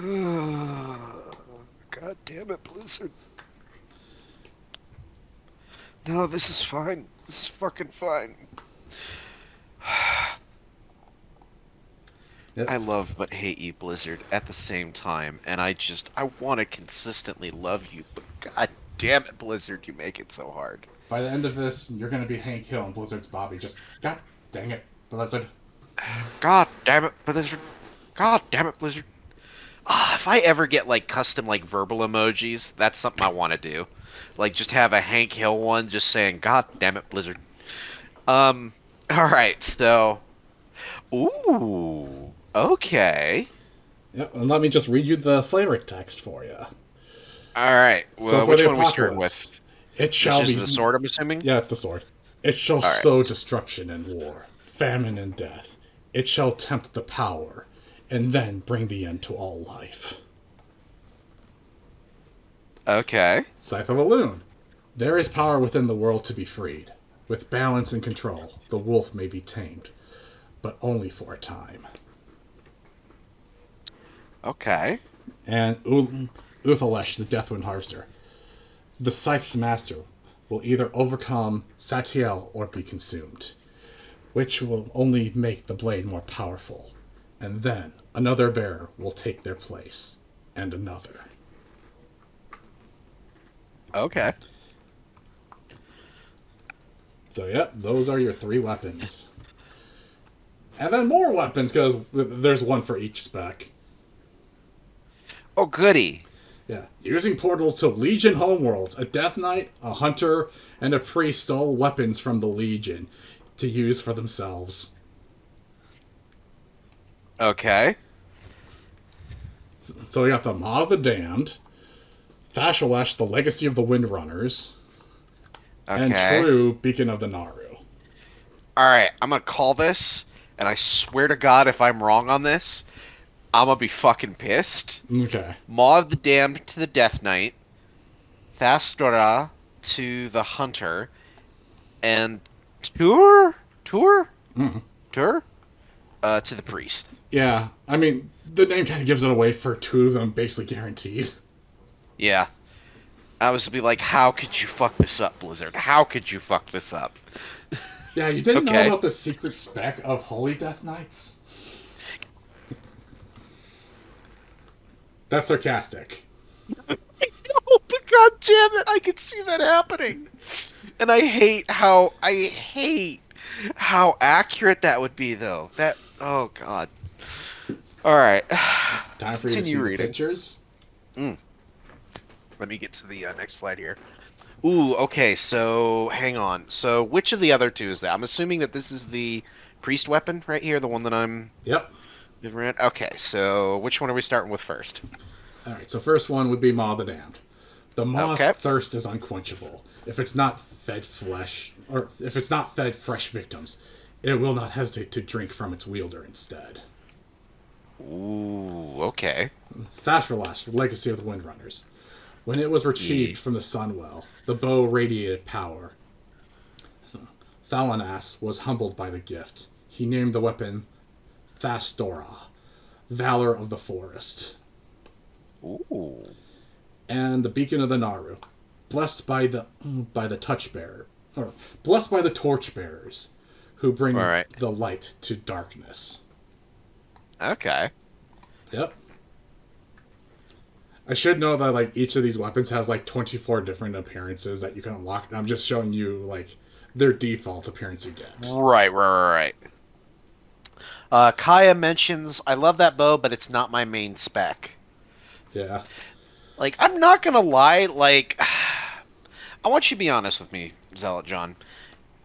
damn it, Blizzard. No, this is fine. This is fucking fine. Yep. I love but hate you, Blizzard, at the same time, and I want to consistently love you, but god damn it, Blizzard, you make it so hard. By the end of this, you're going to be Hank Hill and Blizzard's Bobby. Just, God dang it, Blizzard. God damn it, Blizzard. God damn it, Blizzard. Ah, if I ever get like custom like verbal emojis, that's something I want to do. Like just have a Hank Hill one just saying, God damn it, Blizzard. All right, so, ooh, okay. Yep, and let me just read you the flavor text for you. All right, So well, for which the one are we starting Apocalypse, with? it This shall is be... the sword, I'm assuming? Yeah, it's the sword. It shall All right. sow destruction and war, famine and death. It shall tempt the power, and then bring the end to all life. Okay. Scythe of Elune. There is power within the world to be freed. With balance and control, the wolf may be tamed, but only for a time. Okay. And Uthalesh, the Deathwind Harvester. The Scythe's master will either overcome Satiel or be consumed, which will only make the blade more powerful. And then another bearer will take their place, and another. Okay. So, yep, those are your 3 weapons. And then more weapons, because there's one for each spec. Oh, goody. Yeah. Using portals to Legion homeworlds, a Death Knight, a Hunter, and a Priest stole weapons from the Legion to use for themselves. Okay. So we got the Maw of the Damned, Thashalash, the Legacy of the Windrunners, and Okay. True, Beacon of the Naru. All right, I'm gonna call this, and I swear to God, if I'm wrong on this, I'm gonna be fucking pissed. Okay. Maw of the Damned to the Death Knight, Thastora to the Hunter, and Tour to the Priest. Yeah, I mean, the name kind of gives it away for 2 of them basically guaranteed. Yeah. I was to be like, how could you fuck this up, Blizzard? How could you fuck this up? Yeah, you didn't know Okay. about the secret spec of Holy Death Knights? That's sarcastic. Oh, but god damn it, I can see that happening. And I hate how accurate that would be though. That oh god. All right. Time for you to see Continue the reading. pictures. Let me get to the next slide here. Ooh, okay, so hang on. So which of the other 2 is that? I'm assuming that this is the priest weapon right here, the one that I'm Yep. around. Okay, so which one are we starting with first? Alright, so first one would be Maw of the Damned. The Maw's Okay. thirst is unquenchable. If it's not fed flesh, or if it's not fed fresh victims, it will not hesitate to drink from its wielder instead. Ooh, okay. Thashralash, Legacy of the Windrunners. When it was retrieved from the Sunwell, the bow radiated power. Thalanas was humbled by the gift. He named the weapon Thastora, Valor of the Forest. Ooh. And the Beacon of the Naru, blessed by the Touchbearer, or blessed by the Torchbearers, who bring All right. the light to darkness. Okay. Yep. I should know that like each of these weapons has like 24 different appearances that you can unlock. I'm just showing you like their default appearance you get. Right. Kaya mentions, I love that bow, but it's not my main spec. Yeah. Like, I'm not gonna lie, like, I want you to be honest with me, Zealotjohn.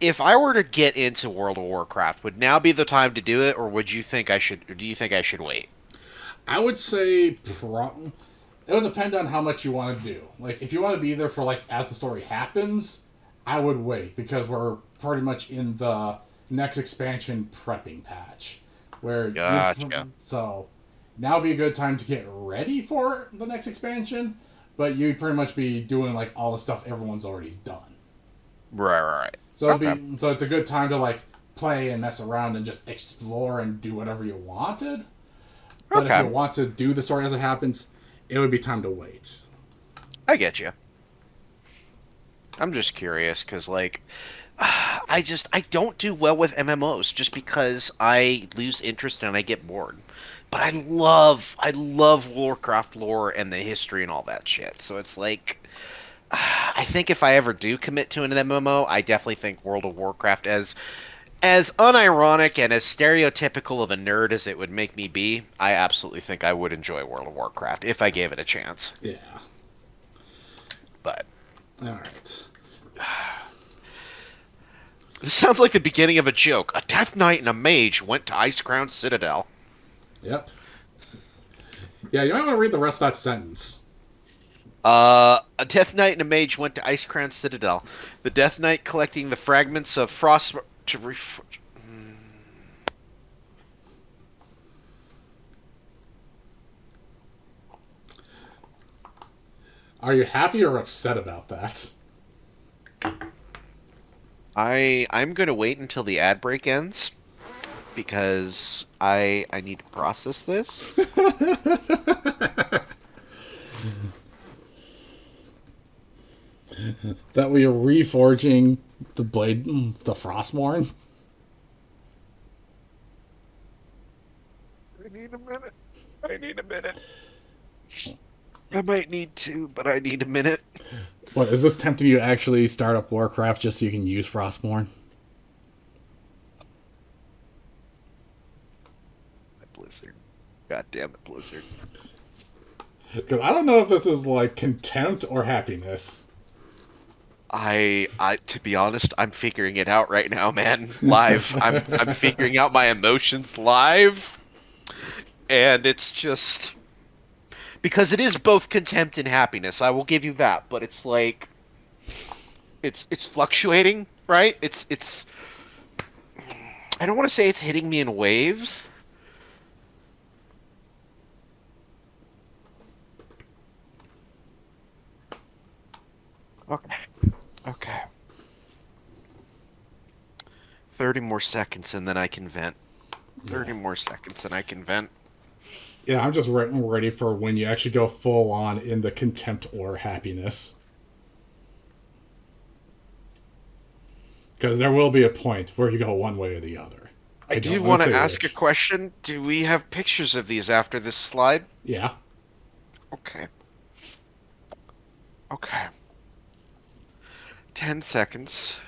If I were to get into World of Warcraft, would now be the time to do it, or would you think I should, or do you think I should wait? I would say it would depend on how much you want to do. Like, if you want to be there for, like, as the story happens, I would wait, because we're pretty much in the next expansion prepping patch. where you Gotcha. so now would be a good time to get ready for the next expansion, but you'd pretty much be doing like all the stuff everyone's already done. Right, right, right. So Okay. it's a good time to like play and mess around and just explore and do whatever you wanted. But if you Okay. want to do the story as it happens, it would be time to wait. I get you. I'm just curious because, like, I don't do well with MMOs just because I lose interest and I get bored. But I love Warcraft lore and the history and all that shit. So it's like, I think if I ever do commit to an MMO, I definitely think World of Warcraft, as unironic and as stereotypical of a nerd as it would make me be, I absolutely think I would enjoy World of Warcraft if I gave it a chance. Yeah. But All right. this sounds like the beginning of a joke. A Death Knight and a mage went to Icecrown Citadel. Yep. Yeah, you might want to read the rest of that sentence. A Death Knight and a mage went to Icecrown Citadel. The Death Knight collecting the fragments of frost to Are you happy or upset about that? I'm gonna wait until the ad break ends because I need to process this. That we are reforging the blade, the Frostmourne. I need a minute. I need a minute. I might need two, but I need a minute. What is this tempting you to actually start up Warcraft just so you can use Frostmourne? Blizzard. God damn it, Blizzard. Because I don't know if this is like contempt or happiness. I to be honest, I'm figuring it out right now, man. Live. I'm figuring out my emotions live, and it's just because it is both contempt and happiness. I will give you that, but it's like it's fluctuating, right? It's I don't want to say it's hitting me in waves. Okay. Okay. 30 more seconds and then I can vent. 30 Yeah, more seconds and I can vent. yeah, I'm just ready for when you actually go full on in the contempt or happiness. Because there will be a point where you go one way or the other. I I do don't want want to to say ask a which. question. Do we have pictures of these after this slide? Yeah. Okay. Okay. 10 seconds.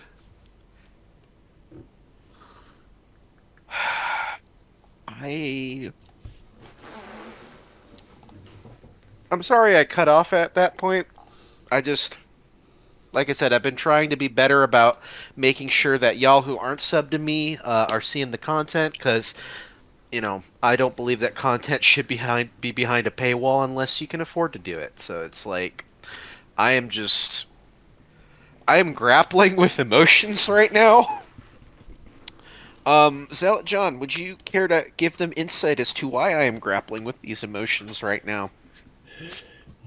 I I'm sorry I cut off at that point. I just like I said, I've been trying to be better about making sure that y'all who aren't subbed to me are seeing the content because I don't believe that content should be behind a paywall unless you can afford to do it. So it's like I am just I am grappling with emotions right now. Zealotjohn, would you care to give them insight as to why I am grappling with these emotions right now?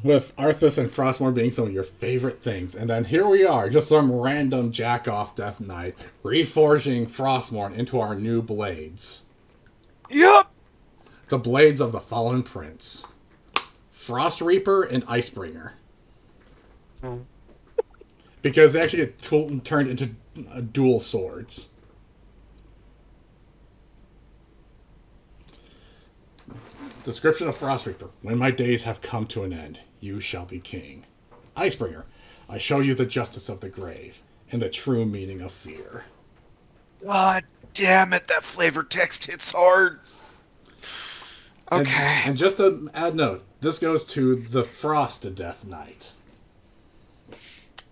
With Arthas and Frostmourne being some of your favorite things, and then here we are, just some random jack-off Death Knight, reforging Frostmourne into our new blades. Yep. The blades of the Fallen Prince. Frost Reaper and Icebringer. Because they actually get turned into dual swords. Description of Frost Reaper. When my days have come to an end, you shall be king. Icebringer. I show you the justice of the grave and the true meaning of fear. God damn it, that flavor text hits hard. Okay. And just to add note, this goes to the Frost Death Knight.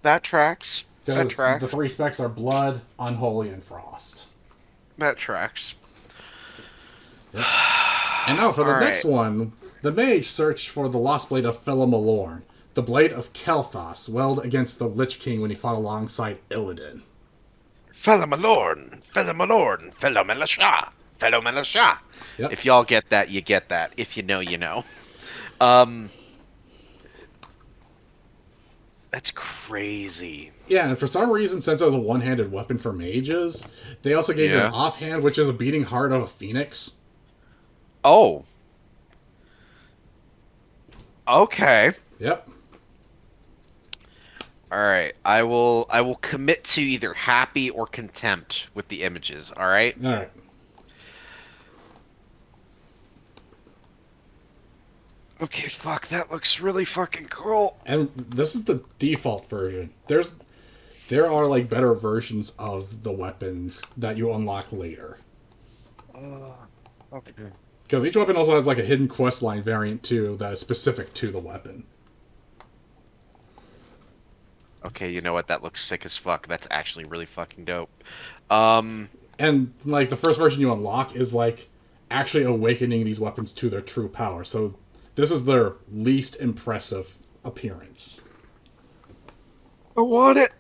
That tracks. That Because the tracks. three specs are Blood, Unholy, and Frost. That tracks. Yep. And now for the next Alright. one. The mage searched for the lost blade of Philomalorn, the blade of Kel'Thas, welled against the Lich King when he fought alongside Illidan. Fella Malorn, Fella Malorn, Fella Melasha. fellow militia. Yep. If y'all get that, you get that. If you know, you know. Um, that's crazy. Yeah, and for some reason, since it was a one-handed weapon for mages, they also gave you an Yeah. offhand, which is a beating heart of a phoenix. Oh, okay. Yep. All right. I will commit to either happy or contempt with the images, all right? All right. Okay, fuck, that looks really fucking cool. And this is the default version. There are like better versions of the weapons that you unlock later. Okay. Because each weapon also has like a hidden quest line variant too that is specific to the weapon. Okay, you know what? That looks sick as fuck. That's actually really fucking dope. Um, And like the first version you unlock is like actually awakening these weapons to their true power. So this is their least impressive appearance. I want it.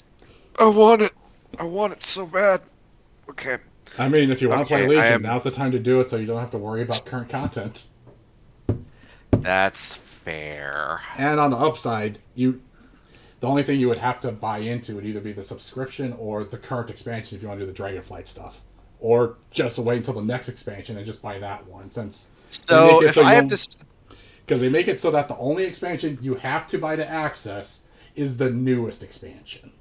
I want it. I want it so bad. Okay. I mean, if you want to play Okay, I Legion, am. now's the time to do it so you don't have to worry about current content. That's fair. And on the upside, the only thing you would have to buy into would either be the subscription or the current expansion if you want to do the Dragonflight stuff. Or just wait until the next expansion and just buy that one, since they make So it if so I have you to, because they make it so that the only expansion you have to buy to access is the newest expansion.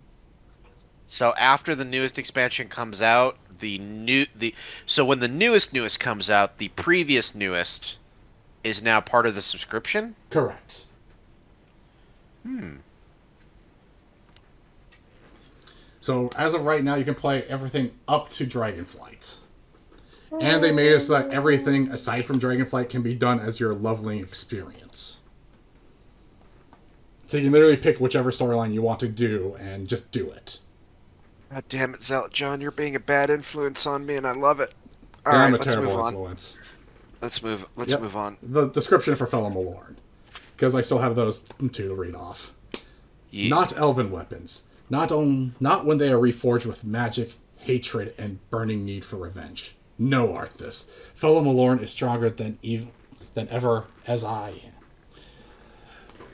so after the newest expansion comes out, so when the newest comes out, the previous newest is now part of the subscription. Correct. Hmm. So as of right now, you can play everything up to Dragonflight. And they made it so that everything aside from Dragonflight can be done as your leveling experience. So you can literally pick whichever storyline you want to do and just do it. God damn it, Zealotjohn, you're being a bad influence on me, and I love it. All Yeah, I'm right, a let's move terrible on. influence. Let's move. Let's Yep. move on. The description for Fellow Malorn. Because I still have those to read off. Ye Not elven weapons. Not when they are reforged with magic, hatred, and burning need for revenge. No, Arthas. Fellow Malorn is stronger than ever as I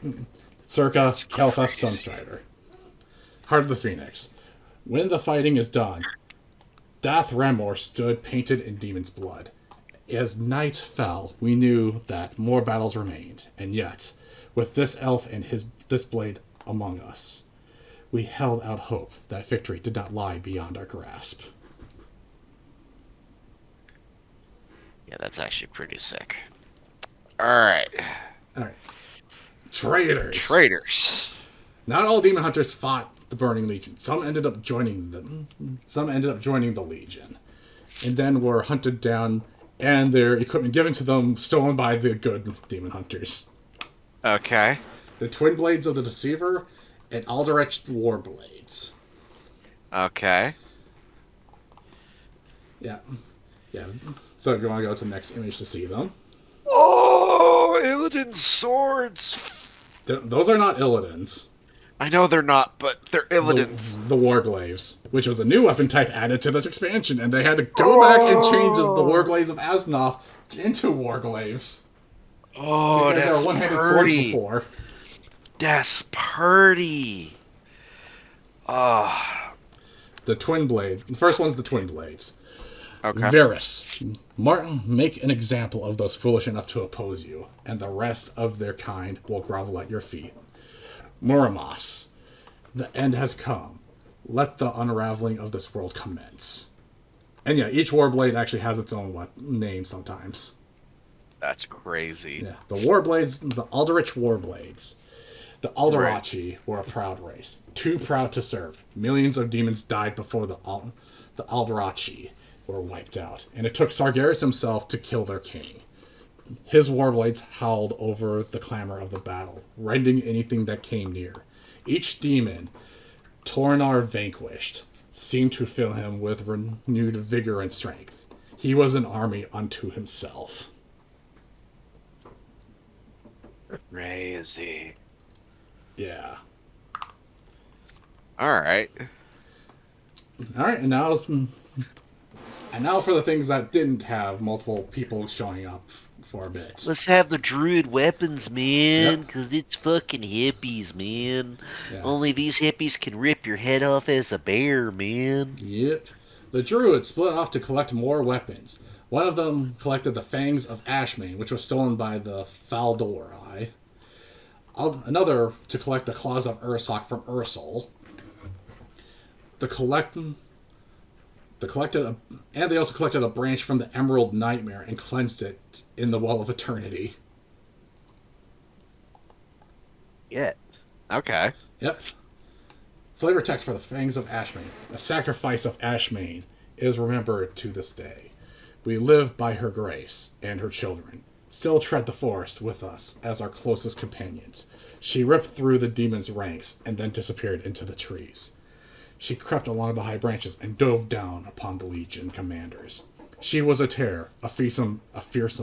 am. Circa That's Kel'Thas crazy. Sunstrider. Heart of the Phoenix. When the fighting is done, Dath Ramor stood painted in demon's blood. As night fell, we knew that more battles remained, and yet, with this elf and this blade among us, we held out hope that victory did not lie beyond our grasp. Yeah, that's actually pretty sick. All right, All right, traitors. traitors. Not all demon hunters fought the Burning Legion. Some ended up joining them. Some ended up joining the Legion, and then were hunted down, and their equipment given to them stolen by the good demon hunters. Okay. The Twin Blades of the Deceiver and Alderac War Blades. Okay. Yeah, yeah. So if you want to go to the next image to see them, Oh, Illidan swords. those are not Illidan's. I know they're not, but they're The, Illidan's. the Warglaives, which was a new weapon type added to this expansion, and they had to go back and change the Warglaives of Asnoth into Warglaives. Oh, Because they that's were one-handed swords purty. before. That's purty. Oh. The Twin Blade. The first one's the Twin Blades. Okay. Varys. Martin, make an example of those foolish enough to oppose you, and the rest of their kind will grovel at your feet. Muramos. The end has come. Let the unraveling of this world commence. And yeah, each Warblade actually has its own name sometimes. That's crazy. Yeah, the Warblades, the Aldrich Warblades. The Alderachi were a proud race, too proud to serve. Millions of demons died before the Alderachi were wiped out, and it took Sargeras himself to kill their king. His warblades howled over the clamor of the battle, rending anything that came near. Each demon Tornar vanquished seemed to fill him with renewed vigor and strength. He was an army unto himself. Crazy. Yeah. All right. All right, and now And now for the things that didn't have multiple people showing up for a bit. Let's have the druid weapons, man, Yep. because it's fucking hippies, man. Yeah. Only these hippies can rip your head off as a bear, man. Yep. The druids split off to collect more weapons. One of them collected the Fangs of Ashmane, which was stolen by the Faldori. Another to collect the Claws of Ursok from Ursol. The collected and they also collected a branch from the Emerald Nightmare and cleansed it in the Well of Eternity. Yeah. Okay. Yep. Flavor text for the Fangs of Ashmane. The sacrifice of Ashmane is remembered to this day. We live by her grace, and her children still tread the forest with us as our closest companions. She ripped through the demon's ranks and then disappeared into the trees. She crept along the high branches and dove down upon the Legion commanders. She was a terror, a fearsome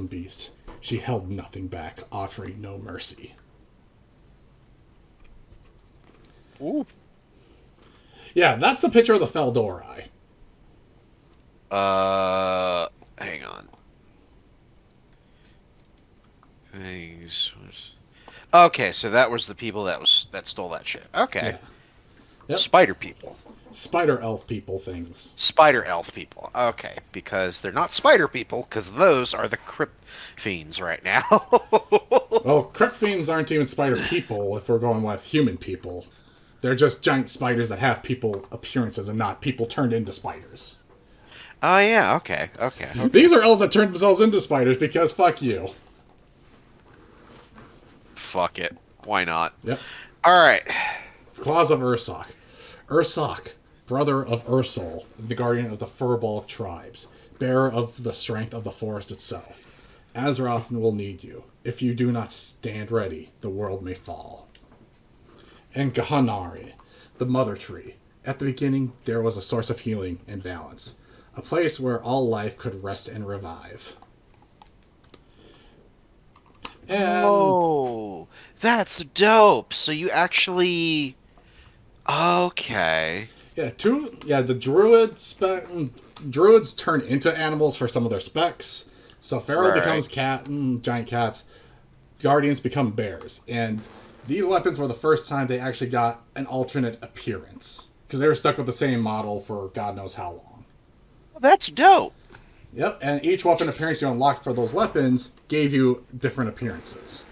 beast. She held nothing back, offering no mercy. Ooh. Yeah, that's the picture of the Faldori. Hang on. Things. Okay, so that was the people that stole that shit. Okay. Yeah. Yep. Spider people. Spider elf people things. Spider elf people. Okay, because they're not spider people, because those are the crypt fiends right now. Well, crypt fiends aren't even spider people if we're going with human people. They're just giant spiders that have people appearances and not people turned into spiders. Oh yeah, okay. These are elves that turned themselves into spiders because fuck you. Fuck it. Why not? Yep. Alright. Claws of Ursok. Ursok, brother of Ursol, the guardian of the Furbolg tribes, bearer of the strength of the forest itself. Azeroth will need you. If you do not stand ready, the world may fall. And Gahanari, the mother tree. At the beginning, there was a source of healing and balance. A place where all life could rest and revive. And Oh, that's dope. So you actually... Okay. the druids turn into animals for some of their specs. So Pharaoh Right. becomes giant cats. Guardians become bears. And these weapons were the first time they actually got an alternate appearance. Because they were stuck with the same model for God knows how long. That's dope. Yep, and each weapon appearance you unlocked for those weapons gave you different appearances.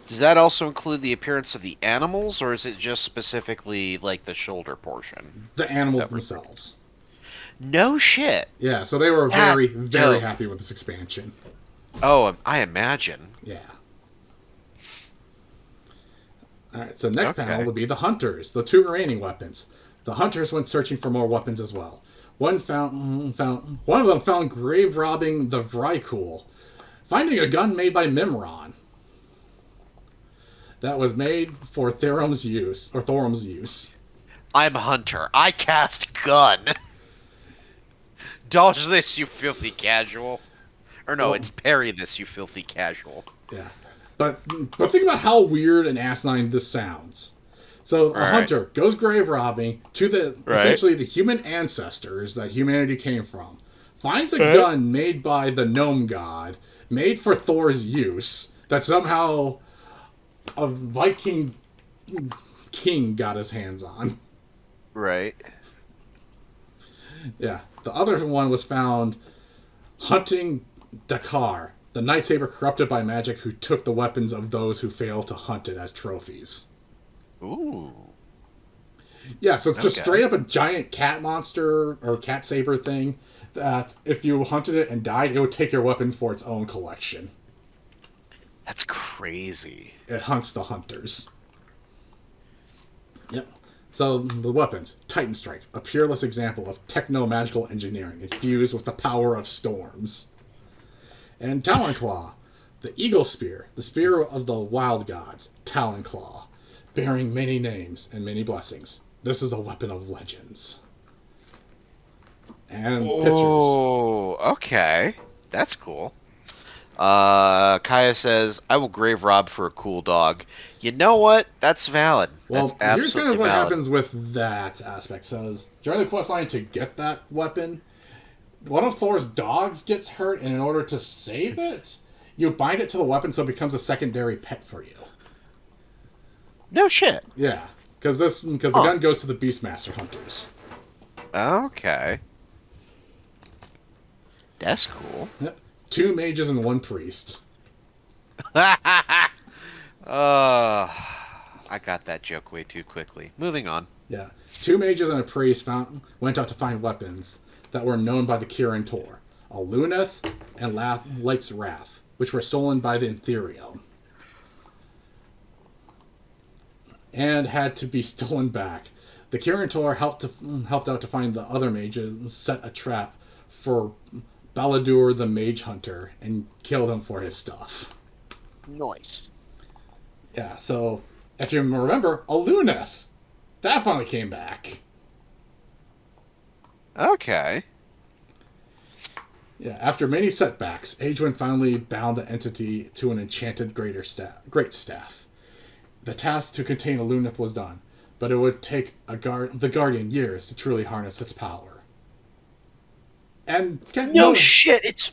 Does that also include the appearance of the animals, or is it just specifically, like, the shoulder portion? The animals themselves. No shit. Yeah, so they were That very, very dope. happy with this expansion. Oh, I imagine. Yeah. Alright, so next panel would be the Hunters, the two remaining weapons. The Hunters went searching for more weapons as well. One of them found grave robbing the Vrykul, finding a gun made by Mimron that was made for Thorum's use. I'm a hunter. I cast gun. Dodge this, you filthy casual. Or no, it's parry this, you filthy casual. Yeah. But think about how weird and asinine this sounds. So a hunter goes grave robbing to essentially the human ancestors that humanity came from. Finds a gun made by the gnome god, made for Thor's use, that somehow a Viking king got his hands on. Right. Yeah. The other one was found hunting Dakar, the Nightsaber corrupted by magic who took the weapons of those who failed to hunt it as trophies. Ooh. Yeah, so it's just straight up a giant cat monster or cat saber thing that if you hunted it and died, it would take your weapon for its own collection. That's crazy. It hunts the hunters. Yep. So the weapons. Titan Strike, a peerless example of techno-magical engineering infused with the power of storms. And Talon Claw, the Eagle Spear, the spear of the wild gods, Talon Claw, bearing many names and many blessings. This is a weapon of legends. And pictures. Oh, okay. That's cool. Kaya says, I will grave rob for a cool dog. You know what? That's valid. Well, That's here's kind of absolutely what valid. happens with that aspect. Says during the quest line to get that weapon, one of Thor's dogs gets hurt, and in order to save it, you bind it to the weapon so it becomes a secondary pet for you. No shit. Yeah, because the Huh. gun goes to the Beastmaster hunters. Okay. That's cool. Yep. 2 mages and 1 priest. I got that joke way too quickly. Moving on. Yeah, 2 mages and a priest went out to find weapons that were known by the Kirin Tor, a Luneth and Light's Wrath, which were stolen by the Ethereum and had to be stolen back. The Kirin Tor helped out to find the other mages, set a trap for Baladur the Mage Hunter, and killed him for his stuff. Nice. Yeah, so if you remember, a Luneth that finally came back. Okay. Yeah, after many setbacks, Aegwynn finally bound the entity to an enchanted great staff. The task to contain a Luneth was done, but it would take the Guardian years to truly harness its power. And No shit. It's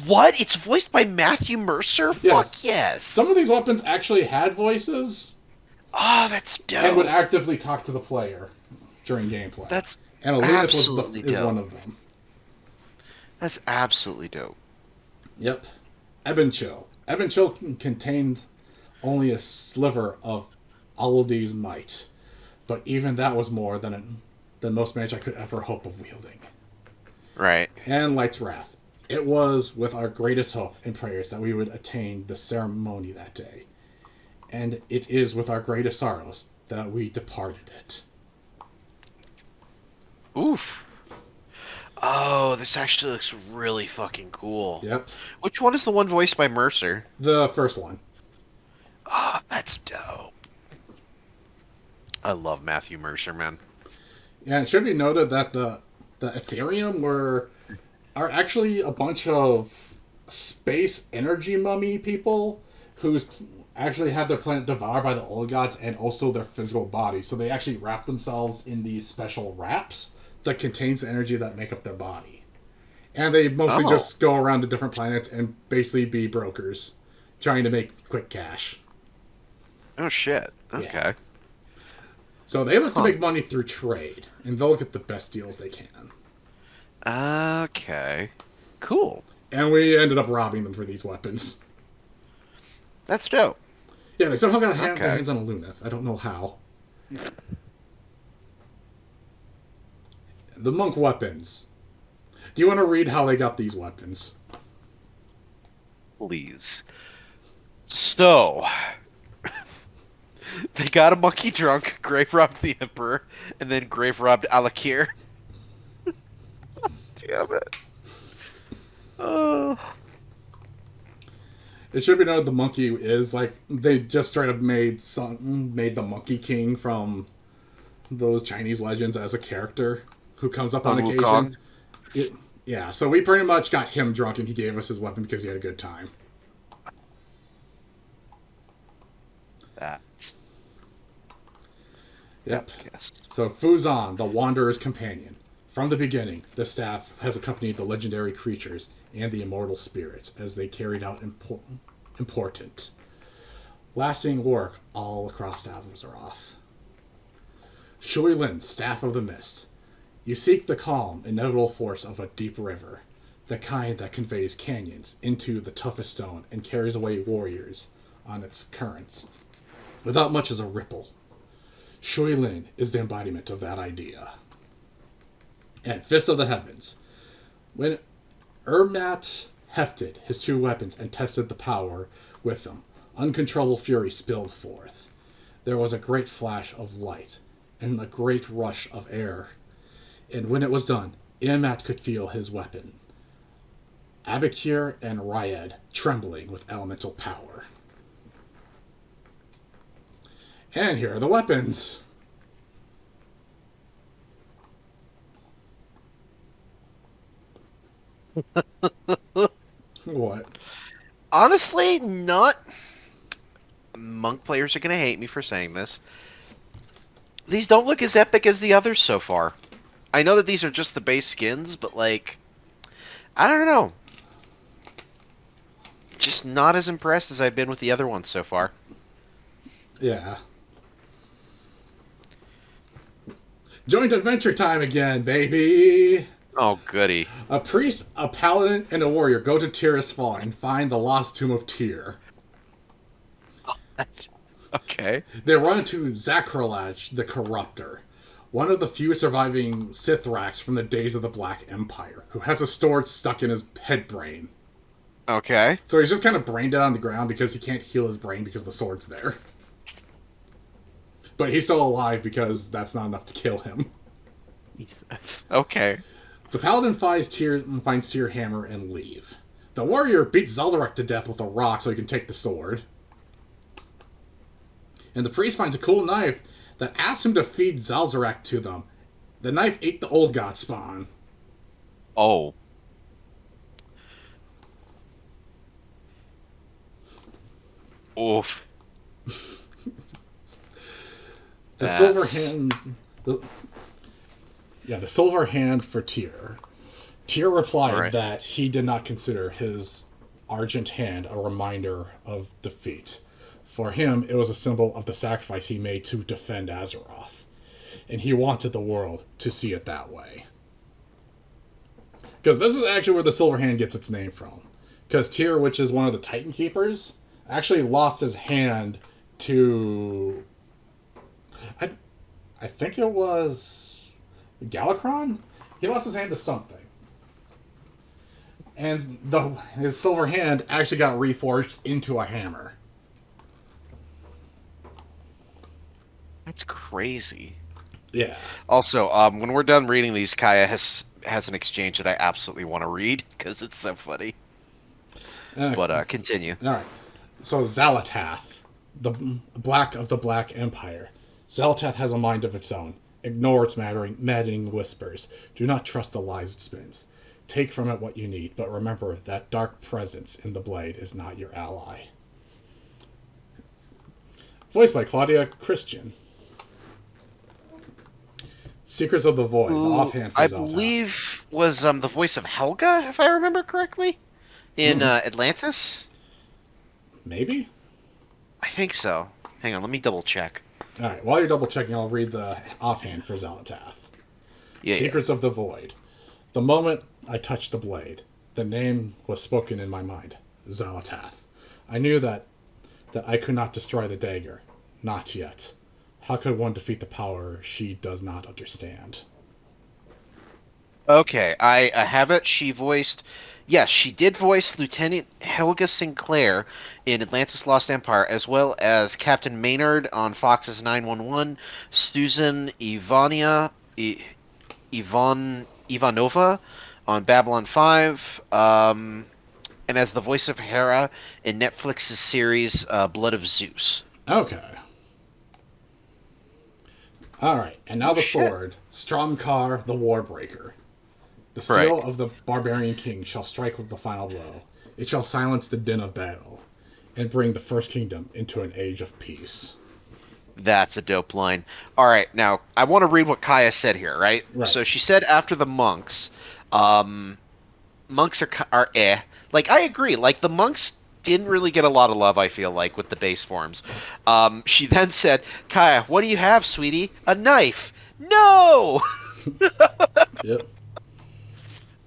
what? It's voiced by Matthew Mercer? Yes. Fuck yes. Some of these weapons actually had voices Oh, that's dope. and would actively talk to the player during gameplay. That's and a Luneth absolutely is dope. one of them. That's absolutely dope. Yep. Ebonchill. Ebonchill contained only a sliver of Alodi's might, but even that was more than most mage I could ever hope of wielding. Right. And Light's Wrath. It was with our greatest hope and prayers that we would attain the ceremony that day. And it is with our greatest sorrows that we departed it. Oof. Oh, this actually looks really fucking cool. Yep. Which one is the one voiced by Mercer? The first one. Oh, that's dope. I love Matthew Mercer, man. Yeah, it should be noted that the Ethereum are actually a bunch of space energy mummy people who's actually had their planet devoured by the old gods and also their physical body. So they actually wrap themselves in these special wraps that contains the energy that make up their body. And they mostly just go around to different planets and basically be brokers, trying to make quick cash. Oh shit. Okay. Yeah. So they look to make money through trade, and they'll get the best deals they can. Okay. Cool. And we ended up robbing them for these weapons. That's dope. Yeah, they somehow got their hands on a Luneth. I don't know how. The monk weapons. Do you want to read how they got these weapons? Please. So, they got a monkey drunk, grave robbed the emperor, and then grave robbed Alakir. Damn it. Oh. It should be noted the monkey is like they just straight up made the Monkey King from those Chinese legends as a character who comes up on occasion. Yeah, so we pretty much got him drunk and he gave us his weapon because he had a good time. That. Yep. Yes. So Fuzan, the Wanderer's Companion. From the beginning, the staff has accompanied the legendary creatures and the immortal spirits as they carried out important, lasting work all across Azeroth. Shuilin, Staff of the Mist. You seek the calm, inevitable force of a deep river, the kind that conveys canyons into the toughest stone and carries away warriors on its currents, without much as a ripple. Shuilin is the embodiment of that idea. And Fist of the Heavens. When Ermat hefted his 2 weapons and tested the power with them, uncontrollable fury spilled forth. There was a great flash of light and a great rush of air. And when it was done, Ermat could feel his weapon, Abakir and Ryed, trembling with elemental power. And here are the weapons. What? Honestly, not. Monk players are going to hate me for saying this. These don't look as epic as the others so far. I know that these are just the base skins, but like, I don't know. Just not as impressed as I've been with the other ones so far. Yeah. Joint adventure time again, baby! Oh, goody. A priest, a paladin, and a warrior go to Tyr's Fall and find the lost tomb of Tyr. Okay. They run into Zakralaj, the Corruptor, one of the few surviving Sithraks from the days of the Black Empire, who has a sword stuck in his head brain. Okay. So he's just kind of brain dead on the ground because he can't heal his brain because the sword's there. But he's still alive because that's not enough to kill him. Okay. The paladin finds Tyr hammer and leave. The warrior beats Zealotjohn to death with a rock so he can take the sword. And the priest finds a cool knife that asks him to feed Zealotjohn to them. The knife ate the old god spawn. Oh. Oof. The silver hand... the silver hand for Tyr. Tyr replied that he did not consider his argent hand a reminder of defeat. For him, it was a symbol of the sacrifice he made to defend Azeroth. And he wanted the world to see it that way. Because this is actually where the silver hand gets its name from. Because Tyr, which is one of the Titan Keepers, actually lost his hand to... I think it was Galakron? He lost his hand to something. And his silver hand actually got reforged into a hammer. That's crazy. Yeah. Also, when we're done reading these, Kaya has an exchange that I absolutely want to read because it's so funny. But continue. All right. So Xal'atath, the Black of the Black Empire. Xal'atath has a mind of its own. Ignore its maddening whispers. Do not trust the lies it spins. Take from it what you need, but remember that dark presence in the blade is not your ally. Voiced by Claudia Christian. Secrets of the Void, the offhand for I Xal'atath. believe was the voice of Helga, if I remember correctly, in Atlantis. Maybe? I think so. Hang on, let me double check. All right, while you're double checking, I'll read the offhand for Xal'atath. Secrets of the Void. The moment I touched the blade, the name was spoken in my mind, Xal'atath. I knew that I could not destroy the dagger. Not yet. How could one defeat the power she does not understand? Okay, I have it. She voiced... Yes, she did voice Lieutenant Helga Sinclair in Atlantis Lost Empire, as well as Captain Maynard on Fox's 911, Susan Ivanova on Babylon 5, and as the voice of Hera in Netflix's series Blood of Zeus. Okay. Alright, and now the sword. Stromkar the Warbreaker. The seal of the barbarian king shall strike with the final blow. It shall silence the din of battle, and bring the first kingdom into an age of peace. That's a dope line. Alright, now, I want to read what Kaya said here, right? So she said after the monks, monks are eh. Like, I agree, like, the monks didn't really get a lot of love, I feel like, with the base forms. She then said, Kaya, what do you have, sweetie? A knife! No! Yep.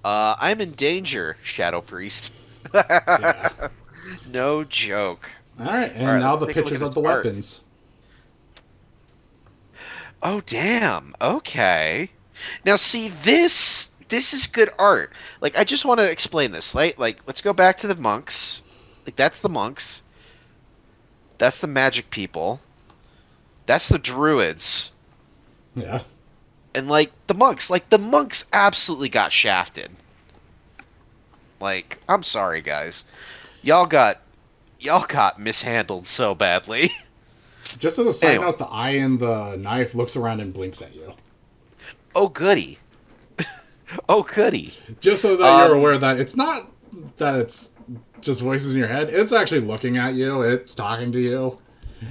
I'm in danger, Shadow Priest. Yeah. No joke. Alright, and now the pictures of the weapons. Oh, damn. Okay. Now, see, this is good art. Like, I just want to explain this, right? Like, let's go back to the monks. Like, that's the monks. That's the magic people. That's the druids. Yeah. And, like, the monks absolutely got shafted. Like, I'm sorry, guys. Y'all got mishandled so badly. Just as a side note, the eye in the knife looks around and blinks at you. Oh, goody. Oh, goody. Just so that you're aware that it's not that it's just voices in your head. It's actually looking at you. It's talking to you.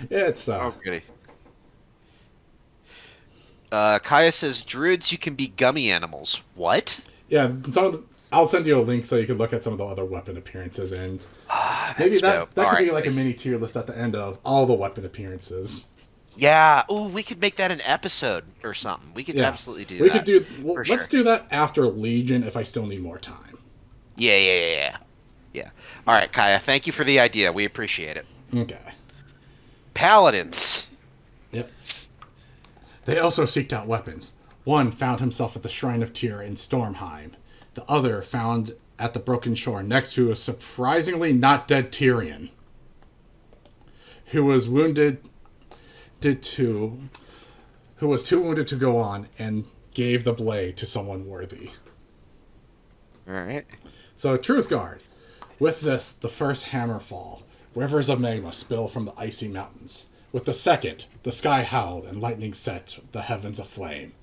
It's, Oh, goody. Kaya says, druids, you can be gummy animals. What? Yeah, some of I'll send you a link so you can look at some of the other weapon appearances, and Ah, maybe that's that dope. that All could right. be like a mini tier list at the end of all the weapon appearances. Yeah. Ooh, we could make that an episode or something. We could Yeah, absolutely do we could that do. Well, for let's sure. do that after Legion if I still need more time. Yeah, yeah, yeah, yeah. Yeah. All right, Kaya. Thank you for the idea. We appreciate it. Okay. Paladins. Yep. They also seeked out weapons. One found himself at the Shrine of Tyr in Stormheim. The other found at the Broken Shore next to a surprisingly not dead Tyrion, who was wounded did to who was too wounded to go on and gave the blade to someone worthy. All right. So Truthguard. With this, the first hammer fall. Rivers of magma spill from the icy mountains. With the second, the sky howled and lightning set the heavens aflame.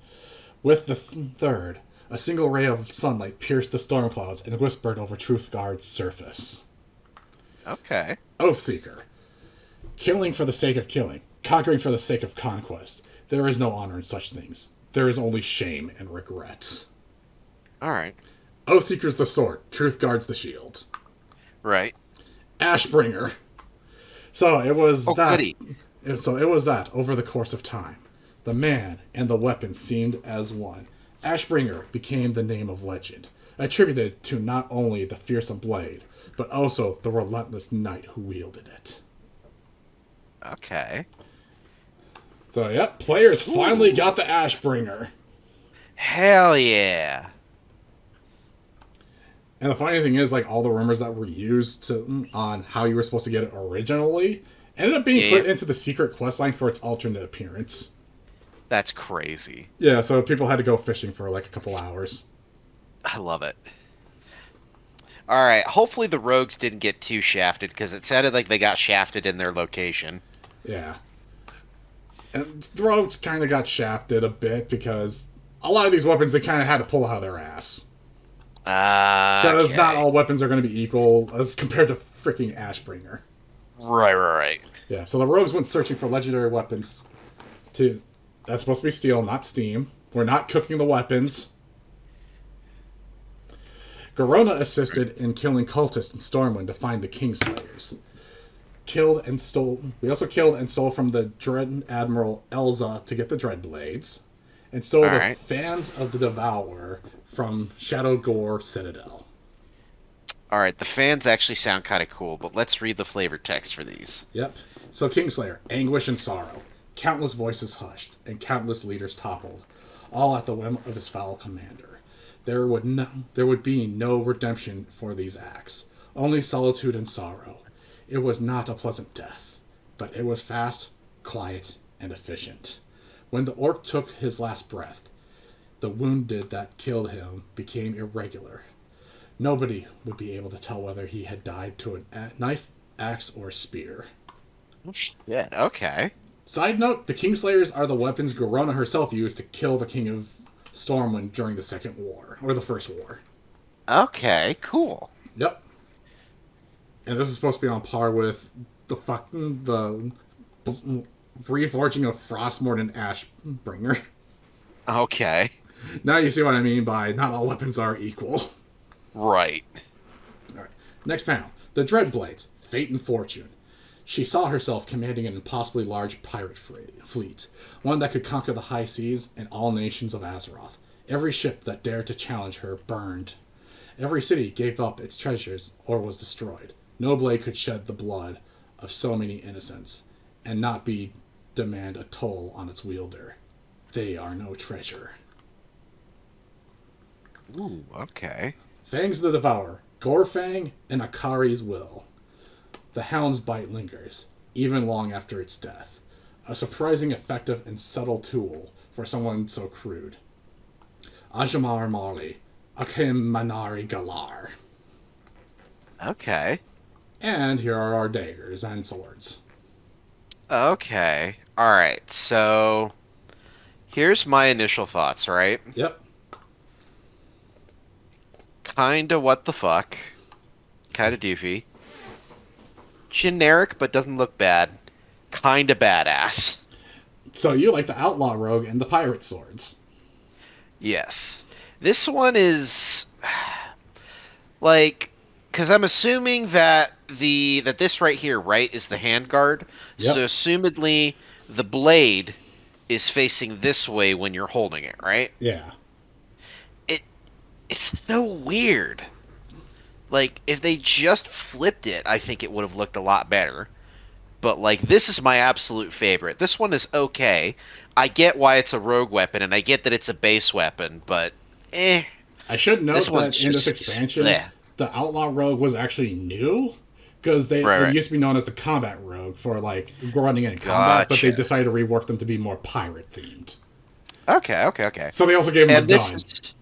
With the third, a single ray of sunlight pierced the storm clouds and whispered over Truthguard's surface. Okay. Oathseeker. Killing for the sake of killing, conquering for the sake of conquest. There is no honor in such things. There is only shame and regret. All right. Oathseeker's the sword, Truthguard's the shield. Right. Ashbringer. So it was Oh, that. goody. So it was that over the course of time. The man and the weapon seemed as one. Ashbringer became the name of legend, attributed to not only the fearsome blade, but also the relentless knight who wielded it. Okay. So, yep, players finally Ooh. got the Ashbringer. Hell yeah. And the funny thing is, like, all the rumors that were used on how you were supposed to get it originally ended up being Yeah, put into the secret questline for its alternate appearance. that's crazy. Yeah, so people had to go fishing for like a couple hours. I love it. All right. Hopefully the rogues didn't get too shafted because it sounded like they got shafted in their location. Yeah. And the rogues kind of got shafted a bit because a lot of these weapons they kind of had to pull out of their ass. Because not Okay. all weapons are going to be equal as compared to freaking Ashbringer. Right, right, right. Yeah, so the rogues went searching for legendary weapons to. That's supposed to be steel, not steam. We're not cooking the weapons. Garona assisted in killing cultists in Stormwind to find the Kingslayers. Killed and stole. We also killed and stole from the Dread Admiral Elza to get the Dreadblades, and stole All the right. Fans of the Devourer from Shadow Gore Citadel. All right. The fans actually sound kind of cool, but let's read the flavor text for these. Yep. So Kingslayer, anguish and sorrow, countless voices hushed, and countless leaders toppled, all at the whim of his foul commander. There would be no redemption for these acts, only solitude and sorrow. It was not a pleasant death, but it was fast, quiet, and efficient. When the orc took his last breath, the wounded that killed him became irregular. Nobody would be able to tell whether he had died to a knife, axe, or spear. Yeah. Okay. Side note, the Kingslayers are the weapons Garona herself used to kill the King of Stormwind during the Second War, or the First War. Okay. Cool. Yep. And this is supposed to be on par with the reforging of Frostmourne and Ashbringer. Okay. Now you see what I mean by not all weapons are equal. Right. Alright. Next panel. The Dreadblades, Fate and Fortune. She saw herself commanding an impossibly large pirate fleet, one that could conquer the high seas and all nations of Azeroth. Every ship that dared to challenge her burned. Every city gave up its treasures or was destroyed. No blade could shed the blood of so many innocents and not be demand a toll on its wielder. They are no treasure. Ooh. Okay. Fangs of the Devourer, Gorefang, and Akari's Will. The hound's bite lingers, even long after its death. A surprising, effective, and subtle tool for someone so crude. Ajamar Mali, Akim Manari Galar. Okay. And here are our daggers and swords. Okay. All right. So here's my initial thoughts. Right. Yep. Kinda what the fuck. Kinda doofy. Generic, but doesn't look bad. Kinda badass. So you like the Outlaw Rogue and the Pirate Swords. Yes. This one is. Like, because I'm assuming that this right here, right, is the handguard. So Yep. assumedly the blade is facing this way when you're holding it, right? Yeah. It it's so weird. Like if they just flipped it, I think it would have looked a lot better. But like this is my absolute favorite. This one is okay. I get why it's a rogue weapon and I get that it's a base weapon, but eh, I should this note one's that in this just expansion, bleh. the Outlaw Rogue was actually new because they Right, it right. used to be known as the Combat Rogue for like running in combat, but they Gotcha. decided to rework them to be more pirate themed. Okay, okay, okay. So they also gave him a And this gun. is